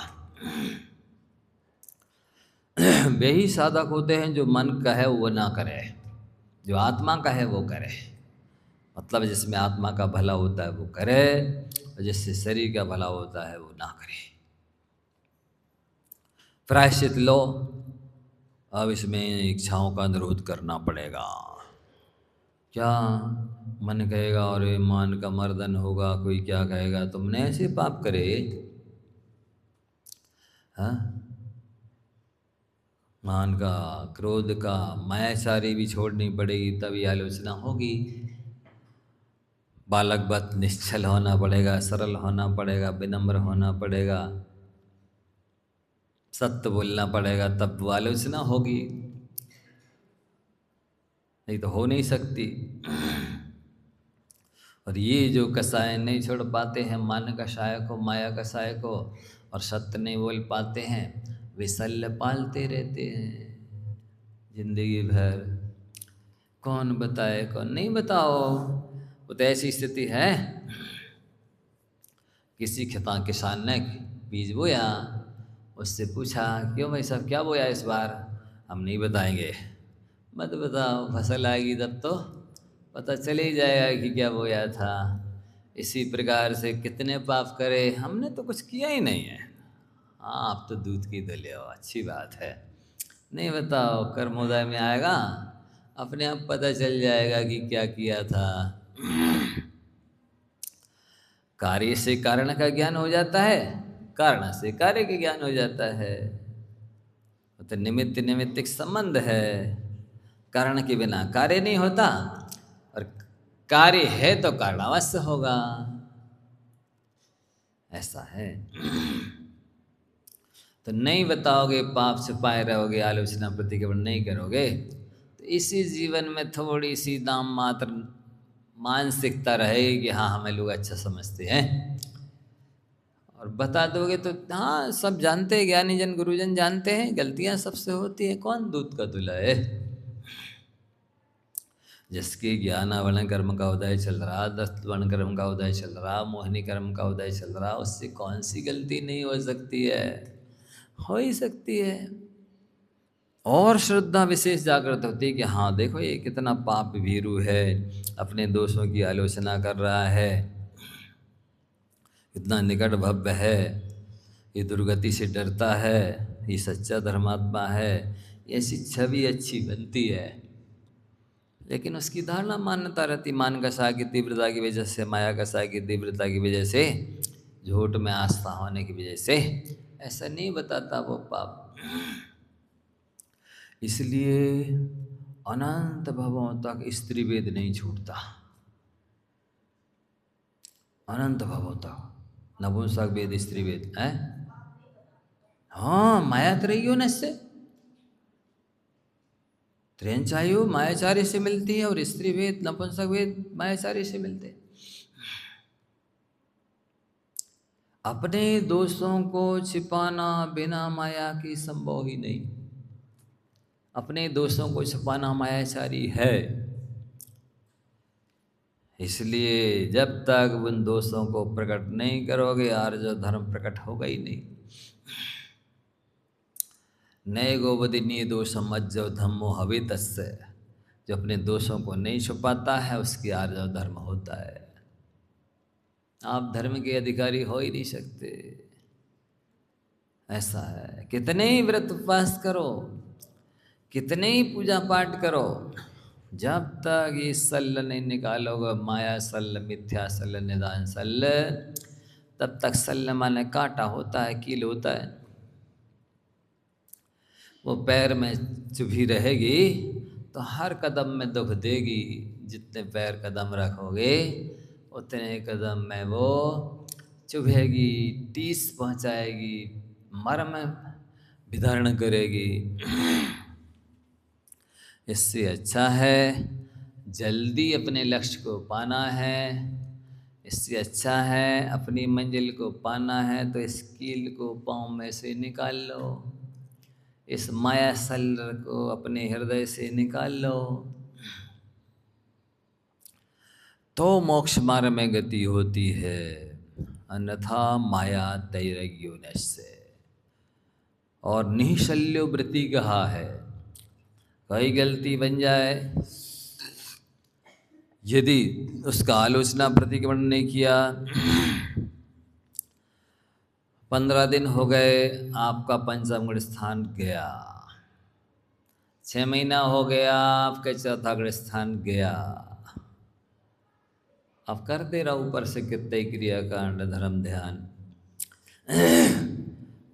Speaker 1: वे ही साधक होते हैं जो मन कहे वो ना करे, जो आत्मा कहे वो करे। मतलब जिसमें आत्मा का भला होता है वो करे, और जिससे शरीर का भला होता है वो ना करे। प्रायश्चित लो, अब इसमें इच्छाओं का निरोध करना पड़ेगा। क्या मन कहेगा अरे मान का मर्दन होगा, कोई क्या कहेगा, तुमने ऐसे पाप करे, हाँ, मान का, क्रोध का, मायाचारी भी छोड़नी पड़ेगी, तभी आलोचना होगी। बालकवत निश्चल होना पड़ेगा, सरल होना पड़ेगा, विनम्र होना पड़ेगा, सत्य बोलना पड़ेगा, तब वो आलोचना होगी, नहीं तो हो नहीं सकती। और ये जो कसाय नहीं छोड़ पाते हैं, मान कसाय को, माया कसाय को, और सत्य नहीं बोल पाते हैं, वे शल्य पालते रहते हैं जिंदगी भर। कौन बताए कौन नहीं, बताओ। वो तो ऐसी स्थिति है, किसी किसान ने बीज बोया, उससे पूछा क्यों भाई साहब क्या बोया इस बार? हम नहीं बताएंगे। मत बताओ, फसल आएगी तब तो पता चल ही जाएगा कि क्या बोया था। इसी प्रकार से कितने पाप करे, हमने तो कुछ किया ही नहीं है। हाँ, आप तो दूध की दले हो, अच्छी बात है। नहीं बताओ, कर्मोदय में आएगा, अपने आप पता चल जाएगा कि क्या किया था। कार्य से कारण का ज्ञान हो जाता है, कारण से कार्य का ज्ञान हो जाता है। तो निमित्त निमित्तिक संबंध है, कारण के बिना कार्य नहीं होता, और कार्य है तो कारण अवश्य होगा, ऐसा है। तो नहीं बताओगे, पाप छुपाए रहोगे, आलोचना प्रतिक्रमण नहीं करोगे, तो इसी जीवन में थोड़ी सी दाम मात्र मानसिकता रहेगी कि हाँ हमें लोग अच्छा समझते हैं, और बता दोगे तो हाँ सब जानते हैं, ज्ञानी जन गुरुजन जानते हैं गलतियां सबसे होती हैं, कौन दूध का धुला है। जिसके ज्ञान वर्ण कर्म का उदय चल रहा, 10 वर्ण कर्म का उदय चल रहा, मोहिनी कर्म का उदय चल रहा, उससे कौन सी गलती नहीं हो सकती है, हो ही सकती है। और श्रद्धा विशेष जागृत होती है कि हाँ देखो ये कितना पाप भीरू है, अपने दोषों की आलोचना कर रहा है, इतना निकट भव्य है, ये दुर्गति से डरता है, ये सच्चा धर्मात्मा है, ऐसी छवि अच्छी बनती है। लेकिन उसकी धारणा मान्यता रहती, मान कषाय की तीव्रता की वजह से, माया कषाय की तीव्रता की वजह से, झूठ में आस्था होने की वजह से ऐसा नहीं बताता वो पाप। इसलिए अनंत भवों तक स्त्री वेद नहीं छूटता, अनंत भवों तक नपुंसक वेद स्त्री वेद है। हाँ माया तो रही हो न, इससे त्रेंचायु मायाचार्य से मिलती है और स्त्री वेद नपुंसक वेद मायाचार्य से मिलते हैं। अपने दोषों को छिपाना बिना माया की संभव ही नहीं, अपने दोषों को छिपाना मायाचारी है। इसलिए जब तक उन दोषों को प्रकट नहीं करोगे आर्य धर्म प्रकट होगा ही नहीं। नए गोवदिनी दोषम अज्जव धम्मो हवे तस्य, जो अपने दोषों को नहीं छुपाता है उसकी आर्य धर्म होता है। आप धर्म के अधिकारी हो ही नहीं सकते, ऐसा है। कितने ही व्रत उपवास करो, कितने ही पूजा पाठ करो, जब तक ये सल्ल नहीं निकालोगे, माया सल्ल मिथ्या सल्ल निदान सल्ल, तब तक सल्ल माने कांटा होता है, कील होता है, वो पैर में चुभी रहेगी तो हर कदम में दुख देगी। जितने पैर कदम रखोगे उतने कदम में वो चुभेगी, टीस पहुंचाएगी, मर्म विधरण करेगी। इससे अच्छा है जल्दी अपने लक्ष्य को पाना है, इससे अच्छा है अपनी मंजिल को पाना है तो इस कील को पाँव में से निकाल लो, इस माया सल्ल को अपने हृदय से निकाल लो, तो मोक्ष मार्ग में गति होती है, अन्यथा माया दैरग्योनस्य। और निःशल्यो वृत्ति कहा है, कोई गलती बन जाए यदि उसका आलोचना प्रतिक्रमण नहीं किया, 15 दिन हो गए आपका पंचम गण स्थान गया, 6 महीना हो गया आपका चौथा गण स्थान गया। अब करते रहो ऊपर से कितने क्रियाकांड धर्म ध्यान।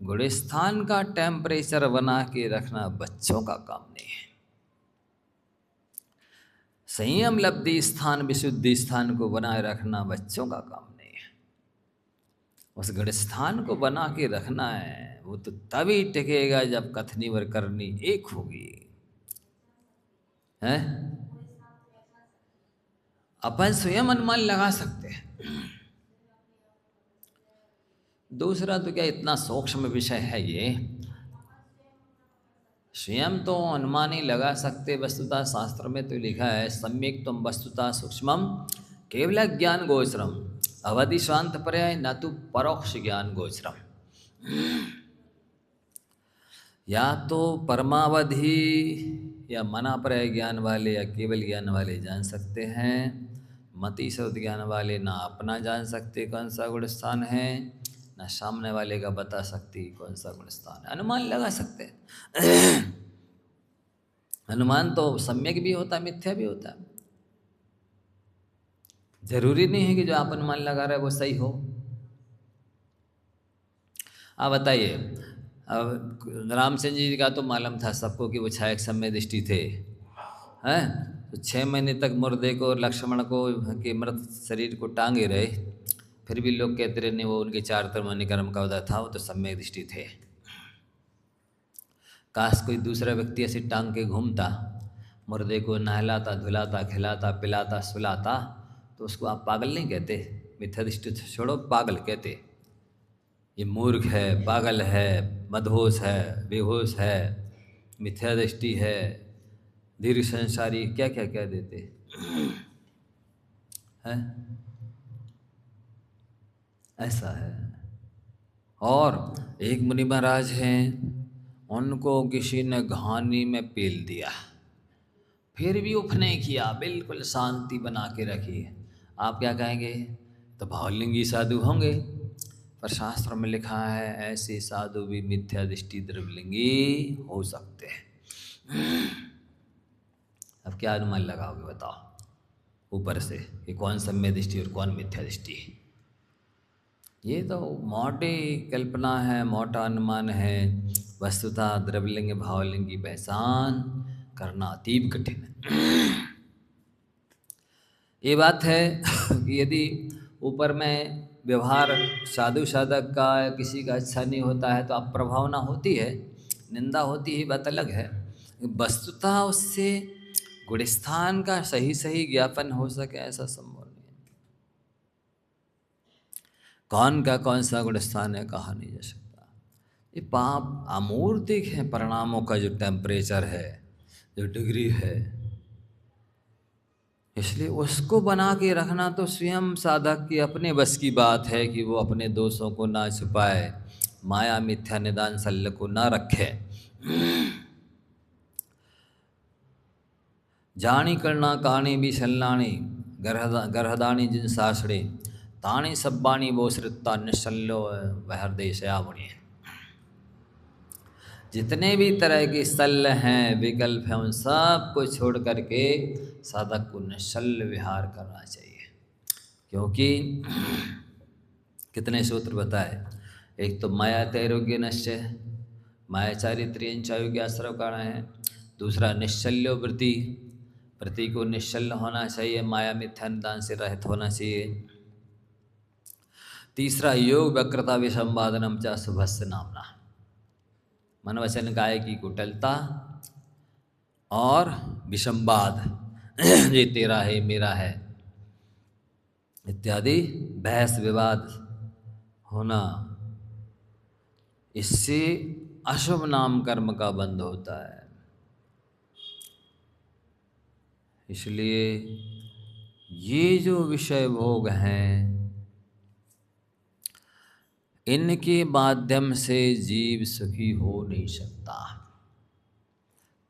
Speaker 1: गुण स्थान का टेम्परेचर बना के रखना बच्चों का काम नहीं है। संयम लब्धि स्थान विशुद्धि स्थान को बनाए रखना बच्चों का काम नहीं है। उस गढ़ स्थान को बना के रखना है, वो तो तभी टिकेगा जब कथनी व करनी एक होगी, है? अपन स्वयं अनुमान लगा सकते हैं। दूसरा तो क्या इतना सूक्ष्म विषय है ये, स्वयं तो अनुमान ही लगा सकते। वस्तुतः शास्त्र में तो लिखा है सम्यक तुम वस्तुतः सूक्ष्मम केवल ज्ञान गोचरम अवधि शांत पर्याय न तो परोक्ष ज्ञान गोचरम। या तो परमावधि या मना पर्याय ज्ञान वाले या केवल ज्ञान वाले जान सकते हैं, मति शब्द ज्ञान वाले ना अपना जान सकते कौन सा गुण स्थान है, ना सामने वाले का बता सकती कौन सा गुण स्थान है। अनुमान लगा सकते हैं। अनुमान तो सम्यक भी होता है मिथ्या भी होता है, जरूरी नहीं है कि जो आप अनुमान लगा रहे हैं वो सही हो। आप बताइए, अब रामचंद्र जी का तो मालूम था सबको कि वो छायक समय दृष्टि थे, हैं? तो 6 महीने तक मुर्दे को लक्ष्मण को के मृत शरीर को टांगे रहे, फिर भी लोग कहते रहे नहीं वो उनके 4 तर्मणि कर्म का उदय था, वो तो सम्यक दृष्टि थे। काश कोई दूसरा व्यक्ति ऐसे टांग के घूमता, मुर्दे को नहलाता धुलाता खिलाता पिलाता सुलाता, तो उसको आप पागल नहीं कहते। मिथ्या दृष्टि छोड़ो, पागल कहते। ये मूर्ख है, पागल है, मदहोश है, बेहोश है, मिथ्या दृष्टि है, धीर संसारी, क्या क्या कह देते हैं। ऐसा है। और एक मुनि महाराज हैं, उनको किसी ने घानी में पेल दिया, फिर भी उफ नहीं किया, बिल्कुल शांति बना के रखी। आप क्या कहेंगे? तो भावलिंगी साधु होंगे। पर शास्त्र में लिखा है ऐसे साधु भी मिथ्या दृष्टि द्रव्यलिंगी हो सकते हैं। अब क्या अनुमान लगाओगे बताओ ऊपर से कि कौन सम्य दृष्टि और कौन मिथ्या दृष्टि? ये तो मोटी कल्पना है, मोटा अनुमान है। वस्तुतः द्रव्यलिंग भावलिंग की पहचान करना अतीब कठिन है। ये बात है कि यदि ऊपर में व्यवहार साधु साधक का किसी का अच्छा नहीं होता है तो आप प्रभावना होती है, निंदा होती है, बात अलग है। वस्तुतः उससे गुणस्थान का सही सही ज्ञापन हो सके ऐसा संभव नहीं है। कौन का कौन सा गुणस्थान है कहा नहीं जा सकता। ये पाप अमूर्तिक है, परिणामों का जो टेम्परेचर है, जो डिग्री है, इसलिए उसको बना के रखना तो स्वयं साधक की अपने बस की बात है कि वो अपने दोषों को ना छुपाए, माया मिथ्या निदान शल्य को ना रखे। जानी करना काणी भी शल्लाणी गर्हदानी जिन सासड़े ताणी सब्बाणी वो श्रिता निशल्लो वह हृदय सयावणी। जितने भी तरह के शल्य हैं, विकल्प हैं, उन सब को छोड़ करके साधक को निश्चल विहार करना चाहिए। क्योंकि कितने सूत्र बताए, एक तो माया तैरोग्य निश्चय, माया चारित्र्यंचायोग्य आश्रव कारण है। दूसरा निश्चल्यो वृत्ति, वृत्ति को निश्चल होना चाहिए, माया मिथ्या निदान से रहित होना चाहिए। तीसरा योग वक्रता विसंवादनम च शुभस्य नामना, मन वचन काय की कुटिलता और विसंवाद, ये तेरा है मेरा है इत्यादि बहस विवाद होना, इससे अशुभ नाम कर्म का बंध होता है। इसलिए ये जो विषय भोग हैं, इनके माध्यम से जीव सुखी हो नहीं सकता।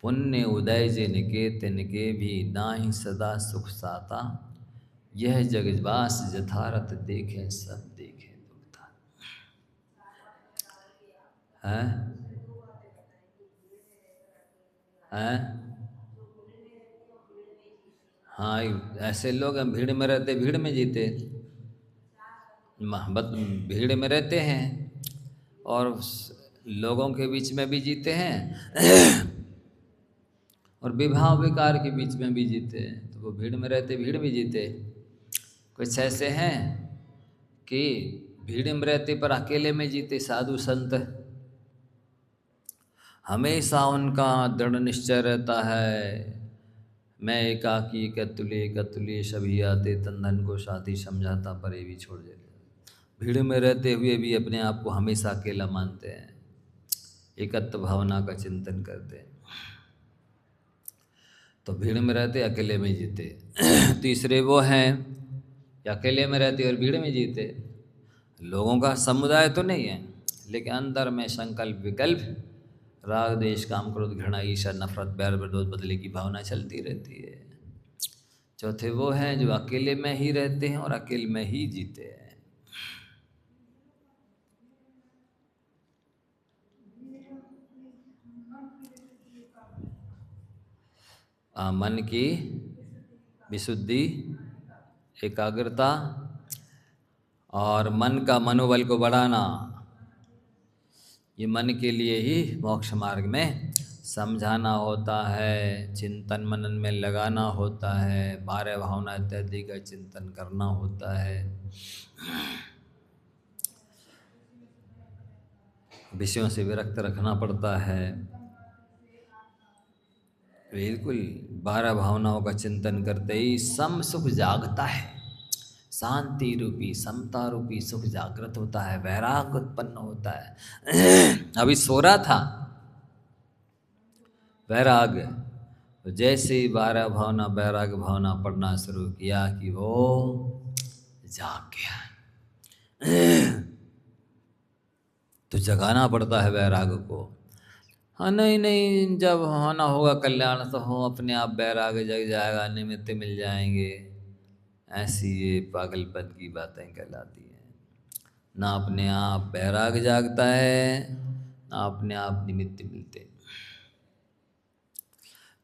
Speaker 1: पुण्य उदय जिनके तिनके भी नाही सदा सुख साता, यह जगवास यथारथ देखें सब देखें दुखता है। हाँ, ऐसे लोग हैं भीड़ में रहते, भीड़ में जीते, मोहब्बत भीड़ में रहते हैं और लोगों के बीच में भी जीते हैं और विवाह विकार के बीच में भी जीते हैं। तो वो भीड़ में रहते, भीड़ में जीते। कुछ ऐसे हैं कि भीड़ में रहते पर अकेले में जीते, साधु संत, हमेशा उनका दृढ़ निश्चय रहता है, मैं एकाकी कतुल्य सभी आते, तन धन को साथी समझाता परे भी छोड़ देते। भीड़ में रहते हुए भी अपने आप को हमेशा अकेला मानते हैं, एकत्व भावना का चिंतन करते हैं। तो भीड़ में रहते अकेले में जीते। तीसरे वो हैं अकेले में रहते और भीड़ में जीते, लोगों का समुदाय तो नहीं है लेकिन अंदर में संकल्प विकल्प, राग देश काम क्रोध घृणा ईर्ष्या नफरत बैर विरोध बदले की भावना चलती रहती है। चौथे वो हैं जो अकेले में ही रहते हैं और अकेले में ही जीते हैं। मन की विशुद्धि, एकाग्रता और मन का मनोबल को बढ़ाना, ये मन के लिए ही मोक्ष मार्ग में समझाना होता है, चिंतन मनन में लगाना होता है, बारह भावना इत्यादि का चिंतन करना होता है, विषयों से विरक्त रखना पड़ता है। बिल्कुल 12 भावनाओं का चिंतन करते ही सम सुख जागता है, शांति रूपी समता रूपी सुख जागृत होता है, वैराग उत्पन्न होता है। अभी सो रहा था वैराग, तो जैसे ही 12 भावना वैराग भावना पढ़ना शुरू किया कि वो जाग गया। तो जगाना पड़ता है वैराग को। हाँ नहीं नहीं, जब होना होगा कल्याण तो हो अपने आप बैराग जग जाएगा, निमित्त मिल जाएंगे। ऐसी ये पागलपन की बातें कहलाती हैं। ना अपने आप बैराग जागता है, ना अपने आप निमित्त मिलते।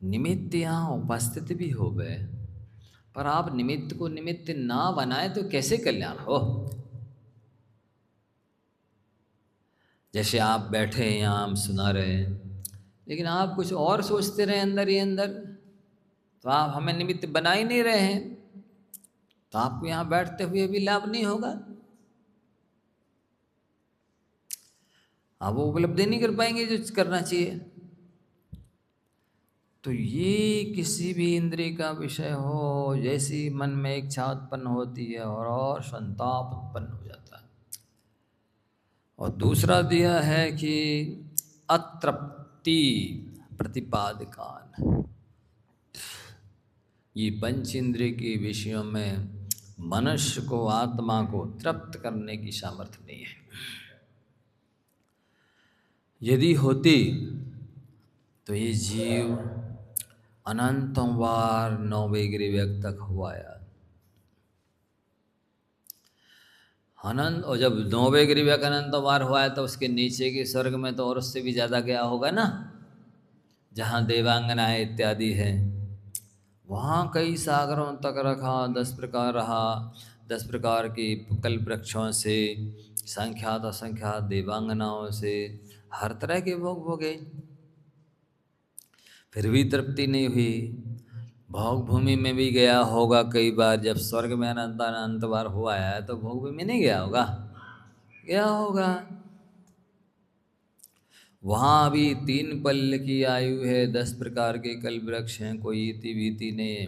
Speaker 1: निमित्त यहाँ उपस्थित भी हो गए, पर आप निमित्त को निमित्त ना बनाए तो कैसे कल्याण हो। जैसे आप बैठे हैं यहाँ, हम सुना रहे हैं, लेकिन आप कुछ और सोचते रहे अंदर ही अंदर, तो आप हमें निमित्त बना ही नहीं रहे हैं, तो आपको यहाँ बैठते हुए भी लाभ नहीं होगा, आप वो उपलब्धि नहीं कर पाएंगे जो करना चाहिए। तो ये किसी भी इंद्रिय का विषय हो, जैसी मन में इच्छा उत्पन्न होती है और संताप उत्पन्न हो जाता है। और दूसरा दिया है कि अतृप्ति प्रतिपादकान, ये पंच इंद्रिय के विषयों में मनुष्य को, आत्मा को तृप्त करने की सामर्थ्य नहीं है। यदि होती तो ये जीव अनंतों बार 9वें गिरिव्यक तक हुआ यार। अनंत, और जब 9वें गिरिव्यक अनंतों बार हुआ है तो उसके नीचे के स्वर्ग में तो और उससे भी ज़्यादा गया होगा ना, जहाँ देवांगनाएं इत्यादि है, वहाँ कई सागरों तक रखा, 10 प्रकार रहा, 10 प्रकार की कल्प वृक्षों से, संख्यात असंख्यात देवांगनाओं से हर तरह के भोग भोगे, फिर भी तृप्ति नहीं हुई। भोग भूमि में भी गया होगा कई बार, जब स्वर्ग में अनंत बार हुआ है तो भोग भूमि नहीं गया होगा, गया होगा। वहाँ भी 3 पल की आयु है, 10 प्रकार के कल्प वृक्ष हैं, कोई इति भीति नहीं है,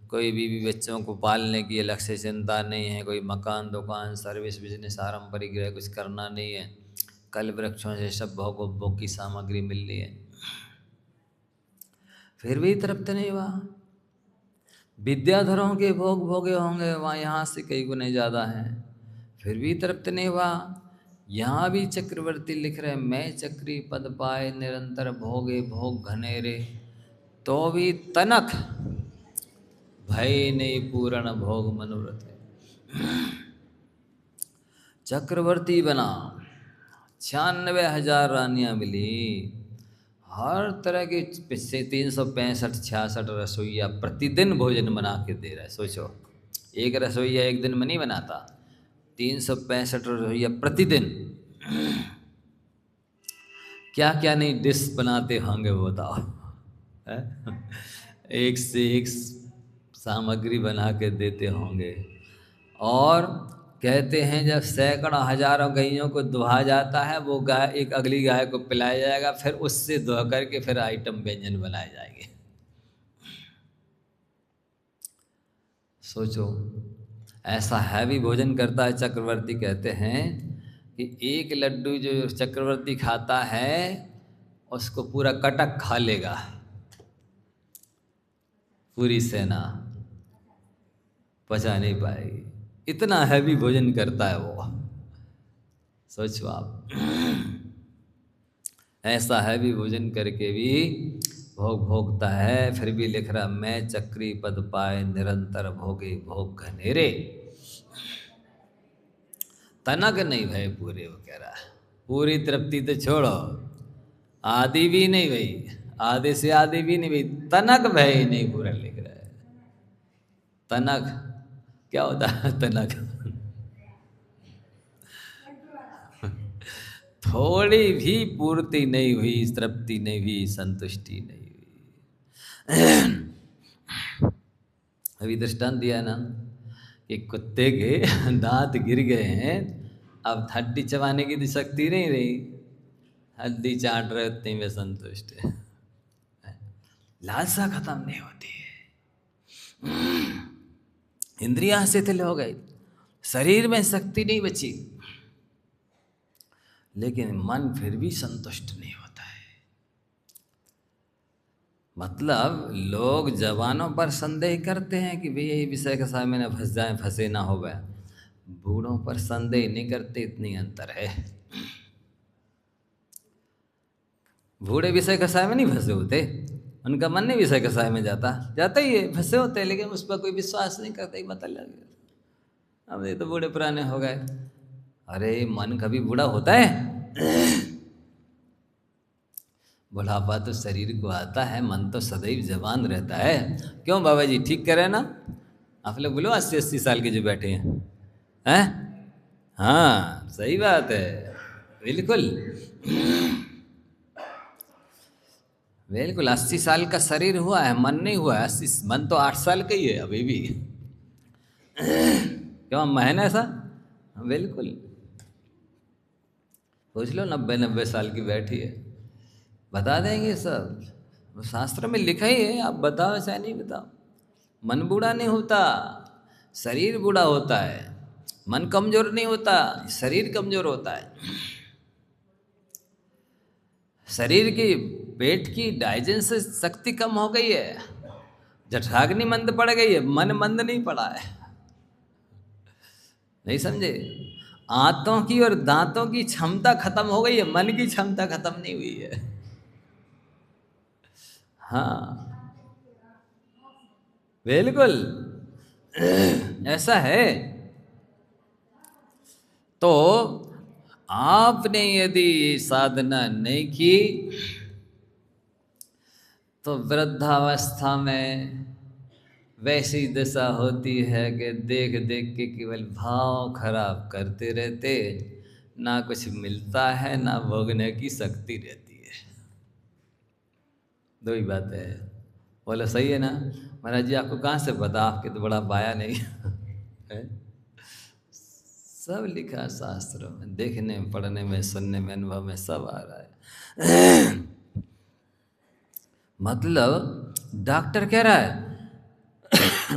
Speaker 1: कोई बीवी बच्चों को पालने की अलग से चिंता नहीं है, कोई मकान दुकान सर्विस बिजनेस आरंपरिक गृह कुछ करना नहीं है, कल्प वृक्षों से सब भोग की सामग्री मिल रही है, फिर भी तृप्त नहीं हुआ। विद्याधरों के भोग भोगे होंगे वहाँ, यहाँ से कई गुने ज़्यादा हैं, फिर भी तृप्त नहीं हुआ। यहाँ भी चक्रवर्ती लिख रहे, मैं चक्री पद पाए निरंतर भोगे भोग घनेरे, तो भी तनक भय नहीं पूर्ण भोग मनोरथ। चक्रवर्ती बना, 96,000 रानियाँ मिली, हर तरह के 365-66 रसोइया प्रतिदिन भोजन बना के दे रहा है। सोचो, एक रसोइया एक दिन में नहीं बनाता, 365 रसोइया प्रतिदिन। क्या क्या नहीं डिश बनाते होंगे वो बताओ, एक से एक सामग्री बना के देते होंगे। और कहते हैं जब सैकड़ों हजारों गायों को दुहा जाता है, वो गाय एक अगली गाय को पिलाया जाएगा, फिर उससे दुहा करके फिर आइटम व्यंजन बनाए जाएंगे। सोचो, ऐसा हैवी भोजन करता है चक्रवर्ती। कहते हैं कि एक लड्डू जो चक्रवर्ती खाता है उसको पूरा कटक खा लेगा पूरी सेना, पचा नहीं पाएगी, इतना हैवी भोजन करता है वो। सोचो आप, ऐसा हैवी भोजन करके भी भोग भोगता है, फिर भी लिख रहा मैं चक्री पद पाए निरंतर भोगे भोग घनेरे, तनक नहीं भाई पूरे। वो कह रहा है पूरी तृप्ति तो छोड़ो, आदि भी नहीं भाई, आधे से आधे भी नहीं भाई, तनक भाई नहीं पूरा लिख रहा है। तनक क्या होता है? तनक थोड़ी भी पूर्ति नहीं हुई, तृप्ति नहीं हुई, संतुष्टि नहीं हुई। अभी दृष्टांत दिया ना कि कुत्ते के दांत गिर गए हैं, अब हड्डी चबाने की तो शक्ति नहीं रही, हड्डी चाट रहे उतने में संतुष्ट है। लालसा खत्म नहीं होती है। इंद्रियां शिथिल हो गई, शरीर में शक्ति नहीं बची, लेकिन मन फिर भी संतुष्ट नहीं होता है। मतलब लोग जवानों पर संदेह करते हैं कि भई यही विषय के साथ में न फंस जाए, फंसे ना हो गए। बूढ़ों पर संदेह नहीं करते, इतनी अंतर है। बूढ़े विषय कसाय में नहीं फंसे होते, उनका मन नहीं विषय कसाय में जाता ही है, फंसे होते हैं, लेकिन उस पर कोई विश्वास नहीं करते। मतलब अब ये तो बूढ़े पुराने हो गए। अरे मन कभी बूढ़ा होता है? बुढ़ापा तो शरीर को आता है, मन तो सदैव जवान रहता है। क्यों बाबा जी, ठीक कह रहे हैं ना आप लोग? बोलो 80-80 साल के जो बैठे हैं। हाँ सही बात है, बिल्कुल बिल्कुल। 80 साल का शरीर हुआ है, मन नहीं हुआ है। 80 मन तो 8 साल का ही है अभी भी। क्यों महन ऐसा? बिल्कुल, पूछ लो 90-90 साल की बैठी है, बता देंगे सब। वो शास्त्र में लिखा ही है, आप बताओ ऐसा नहीं बताओ। मन बूढ़ा नहीं होता, शरीर बूढ़ा होता है। मन कमजोर नहीं होता, शरीर कमजोर होता है। शरीर की पेट की डाइजेशन शक्ति कम हो गई है, जठराग्नि मंद पड़ गई है, मन मंद नहीं पड़ा है। नहीं समझे? आंतों की और दांतों की क्षमता खत्म हो गई है, मन की क्षमता खत्म नहीं हुई है। हाँ बिल्कुल ऐसा है। तो आपने यदि साधना नहीं की तो वृद्धावस्था में वैसी दशा होती है कि देख देख के केवल भाव खराब करते रहते, ना कुछ मिलता है ना भोगने की शक्ति रहती है। दो ही बात है। बोले सही है ना महाराज जी, आपको कहाँ से पता? आपके तो बड़ा पाया नहीं है। सब लिखा शास्त्रों में, देखने में, पढ़ने में, सुनने में, अनुभव में सब आ रहा है। मतलब डॉक्टर कह रहा है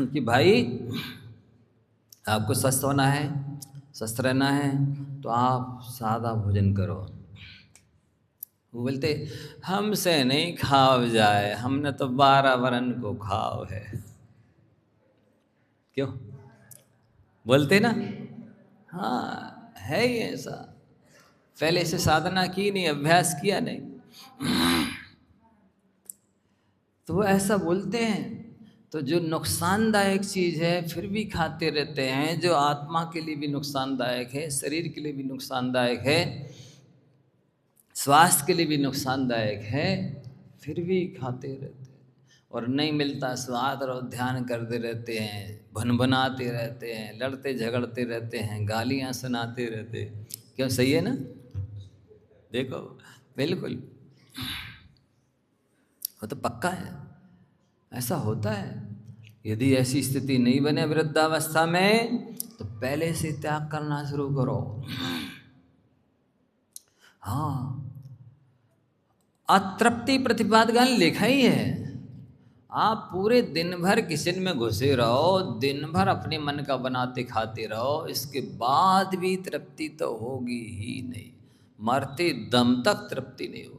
Speaker 1: कि भाई आपको स्वस्थ होना है, स्वस्थ रहना है, तो आप सादा भोजन करो। वो बोलते हमसे नहीं खाओ जाए, हमने तो 12 वरन को खाओ है। क्यों बोलते ना? हाँ है ही ऐसा। पहले से साधना की नहीं, अभ्यास किया नहीं, तो वो ऐसा बोलते हैं। तो जो नुकसानदायक चीज़ है फिर भी खाते रहते हैं, जो आत्मा के लिए भी नुकसानदायक है, शरीर के लिए भी नुकसानदायक है, स्वास्थ्य के लिए भी नुकसानदायक है, फिर भी खाते रहते हैं। और नहीं मिलता स्वाद और ध्यान करते रहते हैं, भनभनाते रहते हैं, लड़ते झगड़ते रहते हैं, गालियाँ सुनाते रहते हैं। क्यों? सही है ना? देखो बिल्कुल, वो तो पक्का है, ऐसा होता है। यदि ऐसी स्थिति नहीं बने वृद्धावस्था में तो पहले से त्याग करना शुरू करो। हाँ, अतृप्ति प्रतिपादन लिखा ही है। आप पूरे दिन भर किचन में घुसे रहो, दिन भर अपने मन का बनाते खाते रहो, इसके बाद भी तृप्ति तो होगी ही नहीं। मरते दम तक तृप्ति नहीं होगी।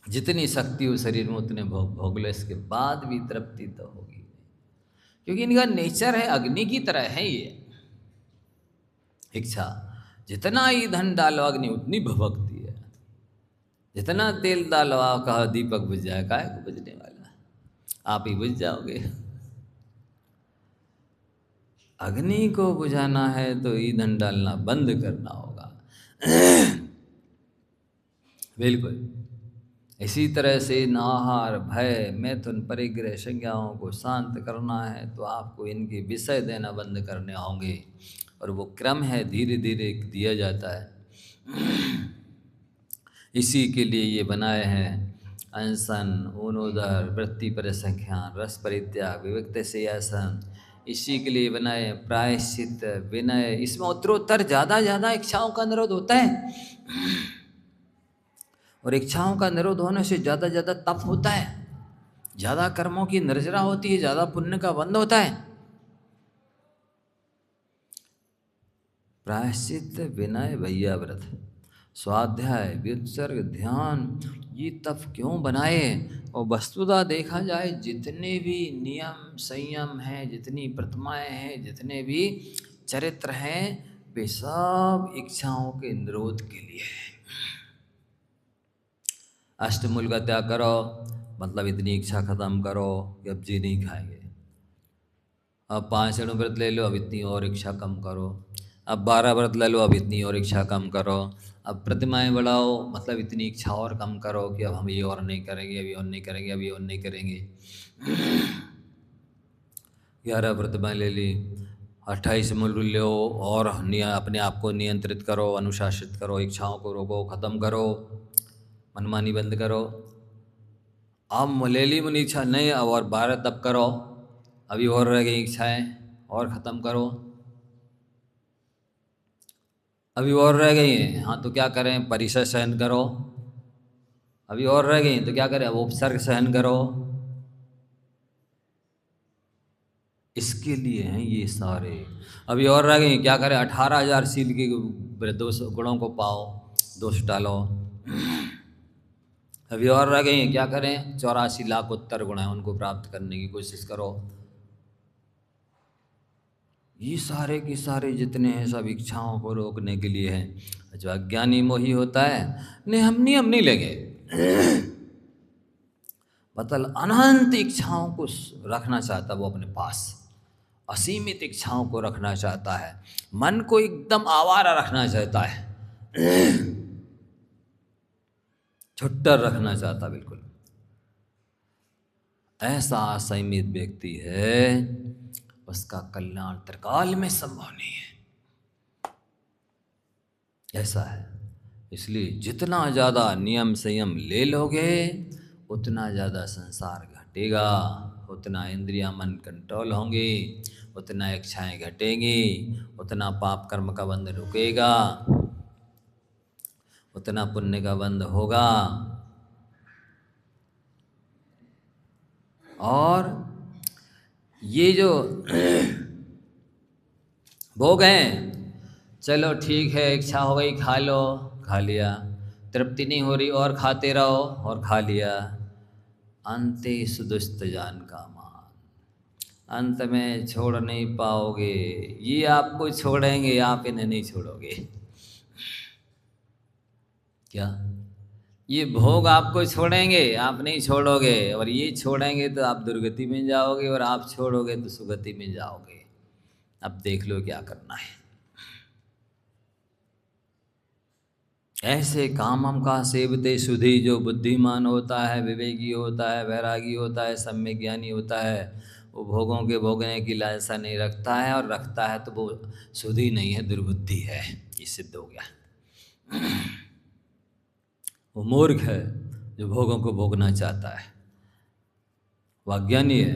Speaker 1: जितनी शक्ति हो शरीर में उतने भोग लो, इसके बाद भी तृप्ति तो होगी। क्योंकि इनका नेचर है, अग्नि की तरह है ये। इच्छा, जितना ईंधन डालो अग्नि उतनी भभकती है, जितना तेल डालो आप कहा दीपक बुझ जाए, काहे को बुझने वाला, आप ही बुझ जाओगे। अग्नि को बुझाना है तो ईंधन डालना बंद करना होगा। बिल्कुल इसी तरह से नाहार, भय, मैथुन, परिग्रह, संज्ञाओं को शांत करना है तो आपको इनके विषय देना बंद करने होंगे। और वो क्रम है, धीरे धीरे दिया जाता है। इसी के लिए ये बनाए हैं अनशन, ऊनोदर, वृत्ति परिसंख्यान, रस परित्याग, विविक्त से आसन। इसी के लिए बनाए प्रायश्चित, विनय। इसमें उत्तरोत्तर ज़्यादा इच्छाओं का निरोध होता है। और इच्छाओं का निरोध होने से ज़्यादा ज़्यादा तप होता है, ज़्यादा कर्मों की निर्जरा होती है, ज़्यादा पुण्य का बंध होता है। प्रायश्चित, विनय, भैया व्रत, स्वाध्याय, व्युत्सर्ग, ध्यान, ये तप क्यों बनाए? और वस्तुतः देखा जाए जितने भी नियम संयम हैं, जितनी प्रतिमाएं हैं, जितने भी चरित्र हैं, वे सब इच्छाओं के निरोध के लिए है। अष्टमूल का त्याग करो मतलब इतनी इच्छा खत्म करो कि अब जी नहीं खाएंगे। अब 5 अणु व्रत ले लो, अब इतनी और इच्छा कम करो। अब 12 व्रत ले लो, अब इतनी और इच्छा कम करो। अब प्रतिमाएं बढ़ाओ मतलब इतनी इच्छा और कम करो कि अब हम ये और नहीं करेंगे, अभी और नहीं करेंगे, अभी और नहीं करेंगे। 11 प्रतिमाएं ले ली, 28 मूल लो और अपने आप को नियंत्रित करो, अनुशासित करो, इच्छाओं को रोको, ख़त्म करो, मनमानी बंद करो। अब ले ली मुनी इच्छा नहीं, अब और 12 तब करो, अभी और रह गई इच्छाएं, और ख़त्म करो, अभी और रह गई हैं। हाँ तो क्या करें? परिसर सहन करो। अभी और रह गई तो क्या करें? अब उपसर्ग सहन करो। इसके लिए हैं ये सारे। अभी और रह गई, क्या करें? 18,000 शील के दोष गुणों को पाओ, दोष डालो। अभी और रह गई, क्या करें? 84 लाख उत्तर गुण हैं, उनको प्राप्त करने की कोशिश करो। ये सारे के सारे जितने हैं सब इच्छाओं को रोकने के लिए हैं। जो अज्ञानी मोही होता है नहीं, हम नियम नहीं लेंगे, मतलब अनंत इच्छाओं को रखना चाहता वो अपने पास, असीमित इच्छाओं को रखना चाहता है, मन को एकदम आवारा रखना चाहता है, छुट्टर रखना चाहता बिल्कुल। ऐसा असंयमित व्यक्ति है, उसका कल्याण त्रिकाल में संभव नहीं है। ऐसा है। इसलिए जितना ज़्यादा नियम संयम ले लोगे उतना ज़्यादा संसार घटेगा, उतना इंद्रियां मन कंट्रोल होंगी, उतना इच्छाएं घटेंगी, उतना पाप कर्म का बंध रुकेगा, उतना पुण्य का बंध होगा। और ये जो भोग हैं, चलो ठीक है, इच्छा हो गई खा लो, खा लिया, तृप्ति नहीं हो रही और खाते रहो और खा लिया, अंते सुदुष्ट जान का मान, अंत में छोड़ नहीं पाओगे। ये आपको छोड़ेंगे, आप इन्हें नहीं छोड़ोगे। क्या? ये भोग आपको छोड़ेंगे, आप नहीं छोड़ोगे, और ये छोड़ेंगे तो आप दुर्गति में जाओगे, और आप छोड़ोगे तो सुगति में जाओगे। अब देख लो क्या करना है। ऐसे कामम का सेवते सुधी, जो बुद्धिमान होता है, विवेकी होता है, वैरागी होता है, सम्यक ज्ञानी होता है, वो भोगों के भोगने की लालसा नहीं रखता है, और रखता है तो वो सुधी नहीं है, दुर्बुद्धि है। ये सिद्ध हो गया। वो मूर्ख है जो भोगों को भोगना चाहता है, वो अज्ञानी है,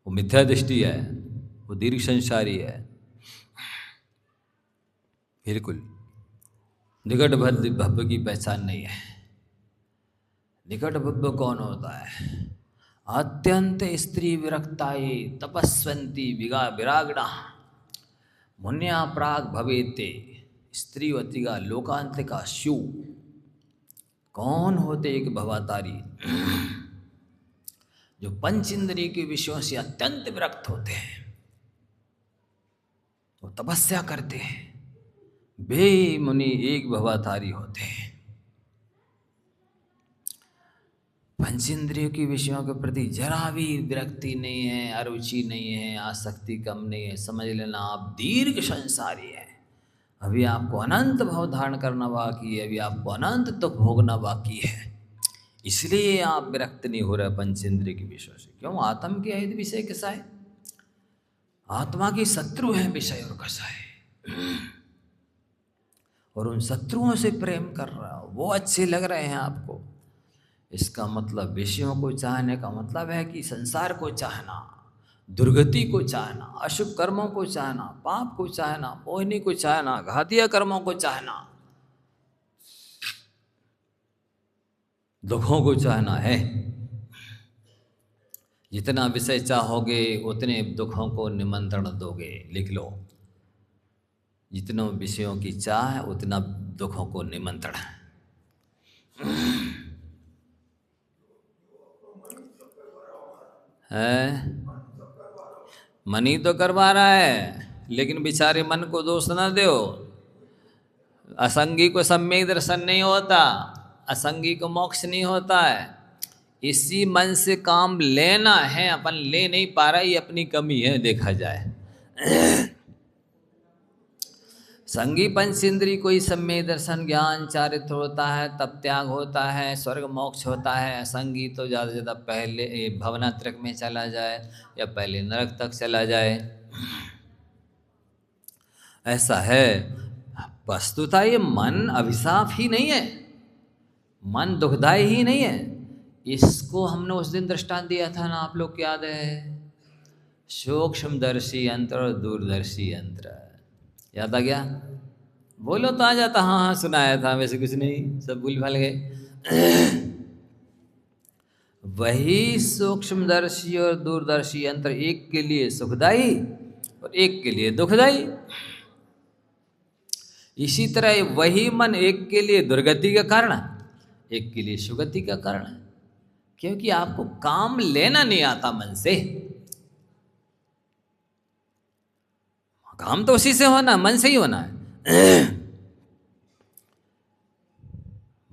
Speaker 1: वो मिथ्या दृष्टि है, वो दीर्घ संसारी है। बिल्कुल निकट भव्य की पहचान नहीं है। निकट भव्य कौन होता है? अत्यंत स्त्री विरक्ताये तपस्वंती विरागणा मुन्या प्राग भवेते स्त्रीवतिका लोकांतिका शिव। कौन होते? एक भवातारी जो पंच इंद्रिय के विषयों से अत्यंत विरक्त होते हैं, वो तपस्या करते हैं, बेमुनि एक भवातारी होते हैं। पंचेंद्रियों के विषयों के प्रति जरा भी विरक्ति नहीं है, अरुचि नहीं है, आसक्ति कम नहीं है। समझ लेना आप दीर्घ संसारी है। अभी आपको अनंत भाव धारण करना बाकी है, अभी आपको अनंत दुख भोगना बाकी है। इसलिए आप विरक्त नहीं हो रहे पंचेंद्रिय के विषयों से। क्यों? आत्म के अहित विषय कसाय, आत्मा की शत्रु है विषय और कसाय, और उन शत्रुओं से प्रेम कर रहा हो, वो अच्छे लग रहे हैं आपको। इसका मतलब विषयों को चाहने का मतलब है कि संसार को चाहना, दुर्गति को चाहना, अशुभ कर्मों को चाहना, पाप को चाहना, मोहिनी को चाहना, घातिया कर्मों को चाहना। दुखों को चाहना है। जितना विषय चाहोगे उतने दुखों को निमंत्रण दोगे। लिख लो, जितनों विषयों की चाह उतना दुखों को निमंत्रण है। मन ही तो करवा रहा है, लेकिन बेचारे मन को दोष ना दो। असंगी को सम्यक दर्शन नहीं होता, असंगी को मोक्ष नहीं होता है। इसी मन से काम लेना है, अपन ले नहीं पा रहा, ये अपनी कमी है। देखा जाए संगी पंचेंद्री कोई सम्यक दर्शन ज्ञान चारित्र होता है, तब त्याग होता है, स्वर्ग मोक्ष होता है। असंगी तो ज़्यादा से ज़्यादा पहले भवनात्रक में चला जाए या पहले नरक तक चला जाए, ऐसा है। वस्तुतः ये मन अभिशाप ही नहीं है, मन दुखदाई ही नहीं है। इसको हमने उस दिन दृष्टांत दिया था ना, आप लोग को याद है? सूक्ष्मदर्शी यंत्र और दूरदर्शी यंत्र, याद आ गया? बोलो तो आ जाता। हाँ हाँ सुनाया था, वैसे कुछ नहीं, सब भूल भाल गए। वही सूक्ष्मदर्शी और दूरदर्शी यंत्र एक के लिए सुखदाई और एक के लिए दुखदाई। इसी तरह वही मन एक के लिए दुर्गति का कारण, एक के लिए सुगति का कारण, क्योंकि आपको काम लेना नहीं आता मन से। काम तो उसी से होना, मन से ही होना है।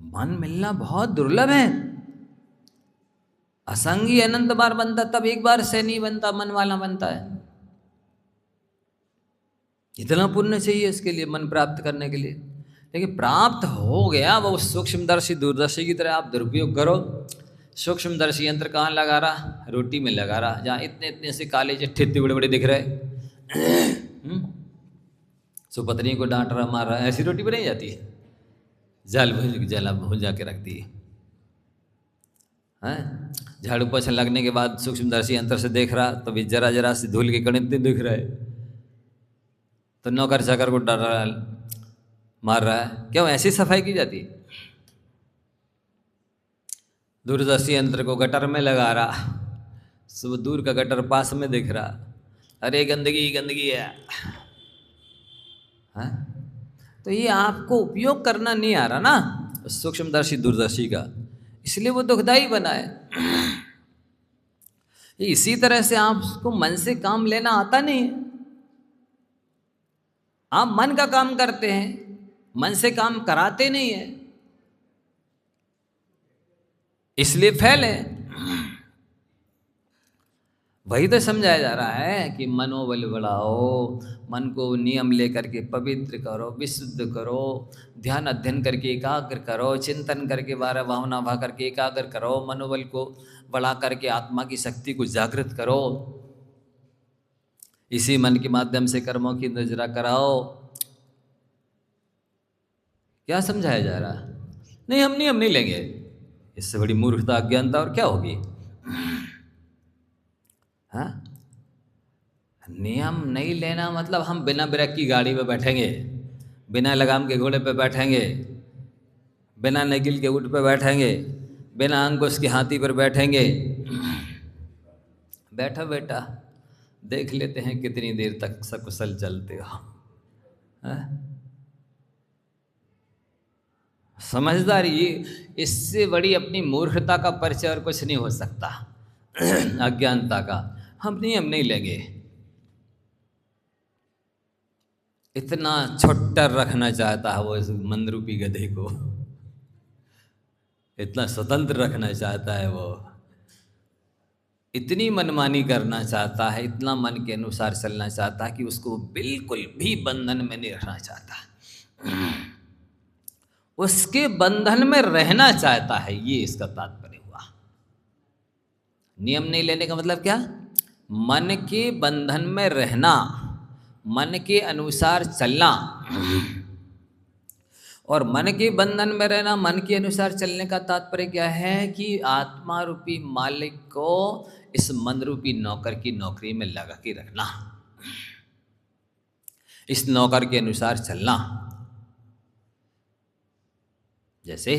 Speaker 1: मन मिलना बहुत दुर्लभ है। असंगी अनंत बार बनता, तब एक बार से नहीं बनता, मन वाला बनता है। इतना पुण्य चाहिए इसके लिए, मन प्राप्त करने के लिए। लेकिन प्राप्त हो गया, वो सूक्ष्मदर्शी दूरदर्शी की तरह आप दुरुपयोग करो। सूक्ष्मदर्शी यंत्र कहाँ लगा रहा? रोटी में लगा रहा, जहाँ इतने इतने से काले चिट्ठे इतने बड़े बड़े दिख रहे। सुपत्नी को डांट रहा, मार रहा, ऐसी रोटी बनाई जाती है? जला भूंजा के रख दी है। झाड़ू पोछा लगने के बाद सूक्ष्मदर्शी यंत्र से देख रहा, तो भी जरा जरा से धूल के कण इतने दिख रहा है, तो नौकर चाकर को डर रहा, मार रहा है। क्यों? ऐसी सफाई की जाती है। दूरदर्शी यंत्र को गटर में लगा रहा, सब दूर का गटर पास में दिख रहा, अरे गंदगी गंदगी है। हाँ? तो ये आपको उपयोग करना नहीं आ रहा ना सूक्ष्मदर्शी दूरदर्शी का, इसलिए वो दुखदाई बना है। इसी तरह से आपको मन से काम लेना आता नहीं है। आप मन का काम करते हैं, मन से काम कराते नहीं है, इसलिए फेल है। वही तो समझाया जा रहा है कि मनोबल बढ़ाओ, मन को नियम लेकर के पवित्र करो, विशुद्ध करो, ध्यान अध्ययन करके एकाग्र करो, चिंतन करके बारह भावना भा करके एकाग्र करो, मनोबल को बढ़ा करके आत्मा की शक्ति को जागृत करो। इसी मन के माध्यम से कर्मों की नजरा कराओ। क्या समझाया जा रहा है? नहीं, हम नियम नहीं लेंगे, इससे बड़ी मूर्खता अज्ञानता और क्या होगी? हाँ, नियम नहीं लेना मतलब हम बिना ब्रेक की गाड़ी पे बैठेंगे, बिना लगाम के घोड़े पे बैठेंगे, बिना नगिल के ऊँट पे बैठेंगे, बिना अंकुश के हाथी पर बैठेंगे। बैठो बेटा, देख लेते हैं कितनी देर तक सकुशल चलते हो। समझदारी, इससे बड़ी अपनी मूर्खता का परिचय और कुछ नहीं हो सकता। अज्ञानता का। हम नियम नहीं लेंगे। इतना छोट्टर रखना चाहता है वो इस मनरूपी गधे को, इतना स्वतंत्र रखना चाहता है वो, इतनी मनमानी करना चाहता है, इतना मन के अनुसार चलना चाहता है कि उसको बिल्कुल भी बंधन में नहीं रखना चाहता, उसके बंधन में रहना चाहता है। ये इसका तात्पर्य हुआ। नियम नहीं लेने का मतलब क्या? मन के बंधन में रहना, मन के अनुसार चलना। और मन के बंधन में रहना, मन के अनुसार चलने का तात्पर्य क्या है कि आत्मा रूपी मालिक को इस मन रूपी नौकर की नौकरी में लगा के रखना, इस नौकर के अनुसार चलना। जैसे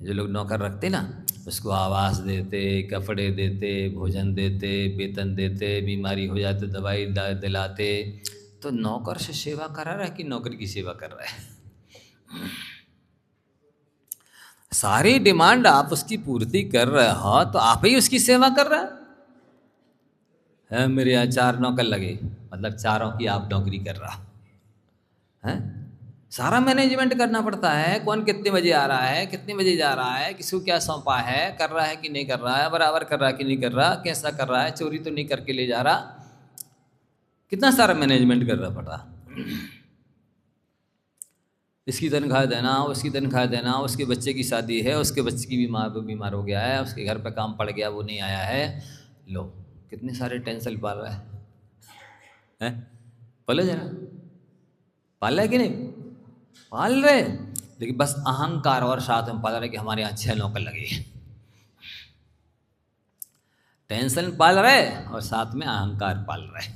Speaker 1: जो लोग नौकर रखते ना, उसको आवास देते, कपड़े देते, भोजन देते, वेतन देते, बीमारी हो जाए तो दवाई दिलाते। तो नौकर से सेवा करा रहा है कि नौकर की सेवा कर रहा है? सारी डिमांड आप उसकी पूर्ति कर रहे हो तो आप ही उसकी सेवा कर रहे हैं। मेरे यहाँ 4 नौकर लगे, मतलब चारों की आप नौकरी कर रहा है। सारा मैनेजमेंट करना पड़ता है, कौन कितने बजे आ रहा है, कितने बजे जा रहा है, किसको क्या सौंपा है, कर रहा है कि नहीं कर रहा है, बराबर कर रहा है कि नहीं कर रहा, कैसा कर रहा है, चोरी तो नहीं करके ले जा रहा। कितना सारा मैनेजमेंट करना पड़ा। इसकी तनख्वाह देना, उसकी तनख्वाह देना, उसके बच्चे की शादी है, उसके बच्चे की बीमार हो गया है, उसके घर पे काम पड़ गया, वो नहीं आया है। लो कितने सारे टेंशन पाल रहा है? बोलो जरा, पाल रहा है कि नहीं पाल रहे? लेकिन बस अहंकार और साथ में पाल रहे कि हमारे यहाँ 6 नौकर लगे। टेंशन पाल रहे और साथ में अहंकार पाल रहे।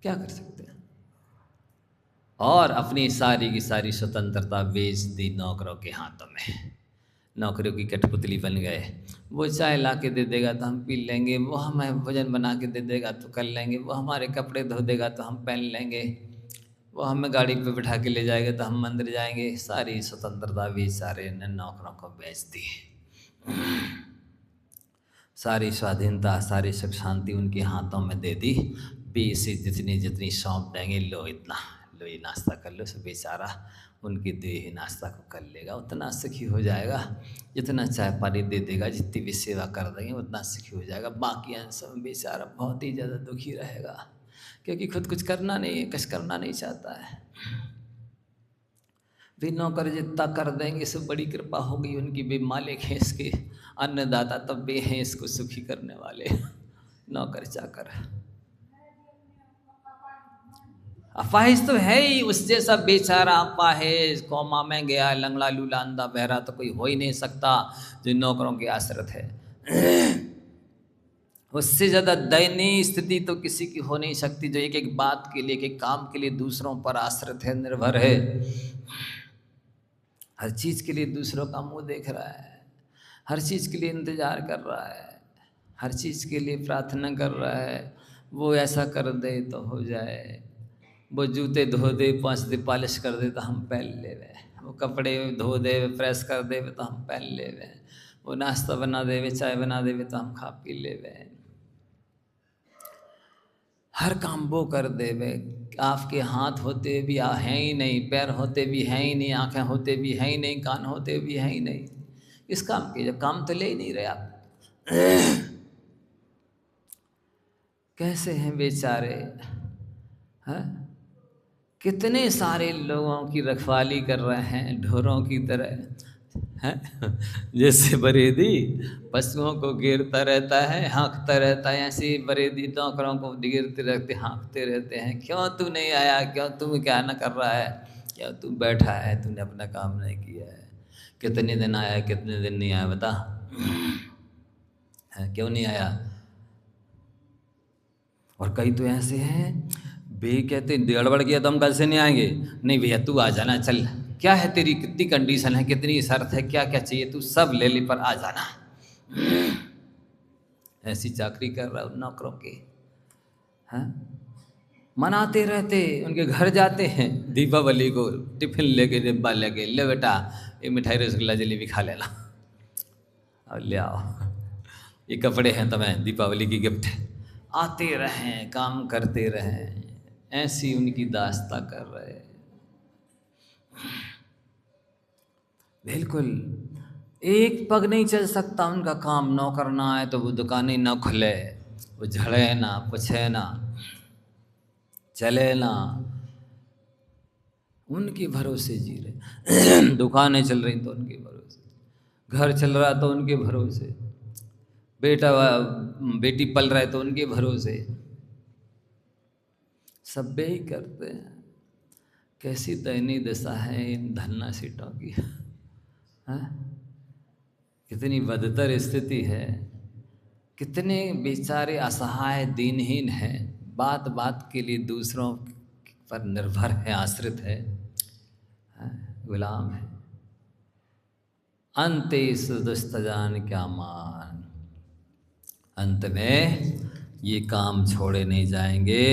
Speaker 1: क्या कर सकते हैं? और अपनी सारी की सारी स्वतंत्रता बेच दी नौकरों के हाथों में। नौकरियों की कठपुतली बन गए। वो चाय ला के दे देगा तो हम पी लेंगे, वो हमें भोजन बना के दे देगा तो कर लेंगे, वो हमारे कपड़े धो देगा तो हम पहन लेंगे, वो हमें गाड़ी पे बिठा के ले जाएगा तो हम मंदिर जाएंगे। सारी स्वतंत्रता भी सारे ने नौकरों को बेच दी। सारी स्वाधीनता, सारी सुख शांति उनके हाथों में दे दी। बेसी जितनी जितनी सौंप देंगे, लो इतना, लो ये नाश्ता कर लो। सब बेचारा उनके दे ही नाश्ता को कर लेगा, उतना सुखी हो जाएगा। जितना चाय पानी दे देगा, जितनी भी सेवा कर देंगे उतना सुखी हो जाएगा। बाकी अंश में बेचारा बहुत ही ज़्यादा दुखी रहेगा, क्योंकि खुद कुछ करना नहीं है, कुछ करना नहीं चाहता है। भी नौकर जितना कर देंगे सब बड़ी कृपा होगी उनकी। भी मालिक हैं इसके, अन्नदाता तब भी हैं इसको सुखी करने वाले। नौकर चाकर अपाहिज तो है ही, उस जैसा बेचारा अपाहिज कौमा में गया, लंगड़ा लूला अंधा बहरा तो कोई हो ही नहीं सकता जो नौकरों के आश्रित है। उससे ज़्यादा दयनीय स्थिति तो किसी की हो नहीं सकती, जो एक एक बात के लिए, एक एक काम के लिए दूसरों पर आश्रित है, निर्भर है। हर चीज़ के लिए दूसरों का मुंह देख रहा है, हर चीज़ के लिए इंतज़ार कर रहा है, हर चीज़ के लिए प्रार्थना कर रहा है। वो ऐसा कर दे तो हो जाए, वो जूते धो दे, पोंछ दे, पॉलिश कर दे तो हम पहन लेवे, वो कपड़े धो दे, प्रेस कर दे तो हम पहन लेवे, वो नाश्ता बना देवे, चाय बना देवे तो हम खा पी लेवे। हर काम वो कर देवे। आपके हाथ होते भी हैं ही नहीं, पैर होते भी हैं ही नहीं, आँखें होते भी हैं ही नहीं, कान होते भी हैं ही नहीं, इस काम के जब काम तो ले ही नहीं रहे आप। कैसे हैं बेचारे? हैं कितने सारे लोगों की रखवाली कर रहे हैं ढोरों की तरह, हैं जैसे बरेदी पशुओं को घेरता रहता है, हाँकता रहता है, ऐसे ही बरेदी नौकरों को घेरते रहते, हाँकते रहते हैं। क्यों तू नहीं आया, क्यों तू क्या न कर रहा है, क्यों तू बैठा है, तूने अपना काम नहीं किया है। कितने दिन आया, कितने दिन नहीं आया, बता है, क्यों नहीं आया? और कई तो ऐसे हैं बे कहते गड़बड़ किया तो हम कल से नहीं आएंगे। नहीं भैया तू आ जाना, चल क्या है तेरी, कितनी कंडीशन है, कितनी शर्त है, क्या क्या चाहिए, तू सब ले ले पर आ जाना। ऐसी चाकरी कर रहा है नौकरों के। हैं मनाते रहते, उनके घर जाते हैं दीपावली को, टिफिन लेके, डिब्बा लेके, ले बेटा ये मिठाई रसगुल्ला जलेबी खा लेना और ले आओ, ये कपड़े हैं तुम्हें दीपावली की गिफ्ट। आते रहें, काम करते रहें, ऐसी उनकी दास्ता कर रहे। बिल्कुल एक पग नहीं चल सकता उनका काम। नौकर ना आए तो वो दुकानें ना खुले, वो झड़े ना, पुछे ना, चले ना, उनके भरोसे जी रहे। दुकानें चल रही तो उनके भरोसे, घर चल रहा तो उनके भरोसे, बेटा बेटी पल रहे तो उनके भरोसे, सब वे ही करते हैं। कैसी दयनीय दशा है इन धन्ना सीटों की, है? कितनी बदतर स्थिति है, कितने बेचारे असहाय दीनहीन हैं, बात बात के लिए दूसरों पर निर्भर है, आश्रित है। गुलाम है। अंते सुदस्तजान क्या मान, अंत में ये काम छोड़े नहीं जाएंगे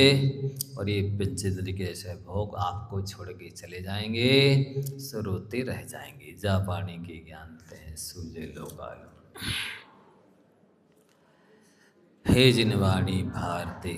Speaker 1: और ये पिछले तरीके से भोग आपको छोड़ के चले जाएंगे, सरोते रह जाएंगे। जा पानी के ज्ञानते हैं सूझे लोकाल। हे जिनवाणी भारती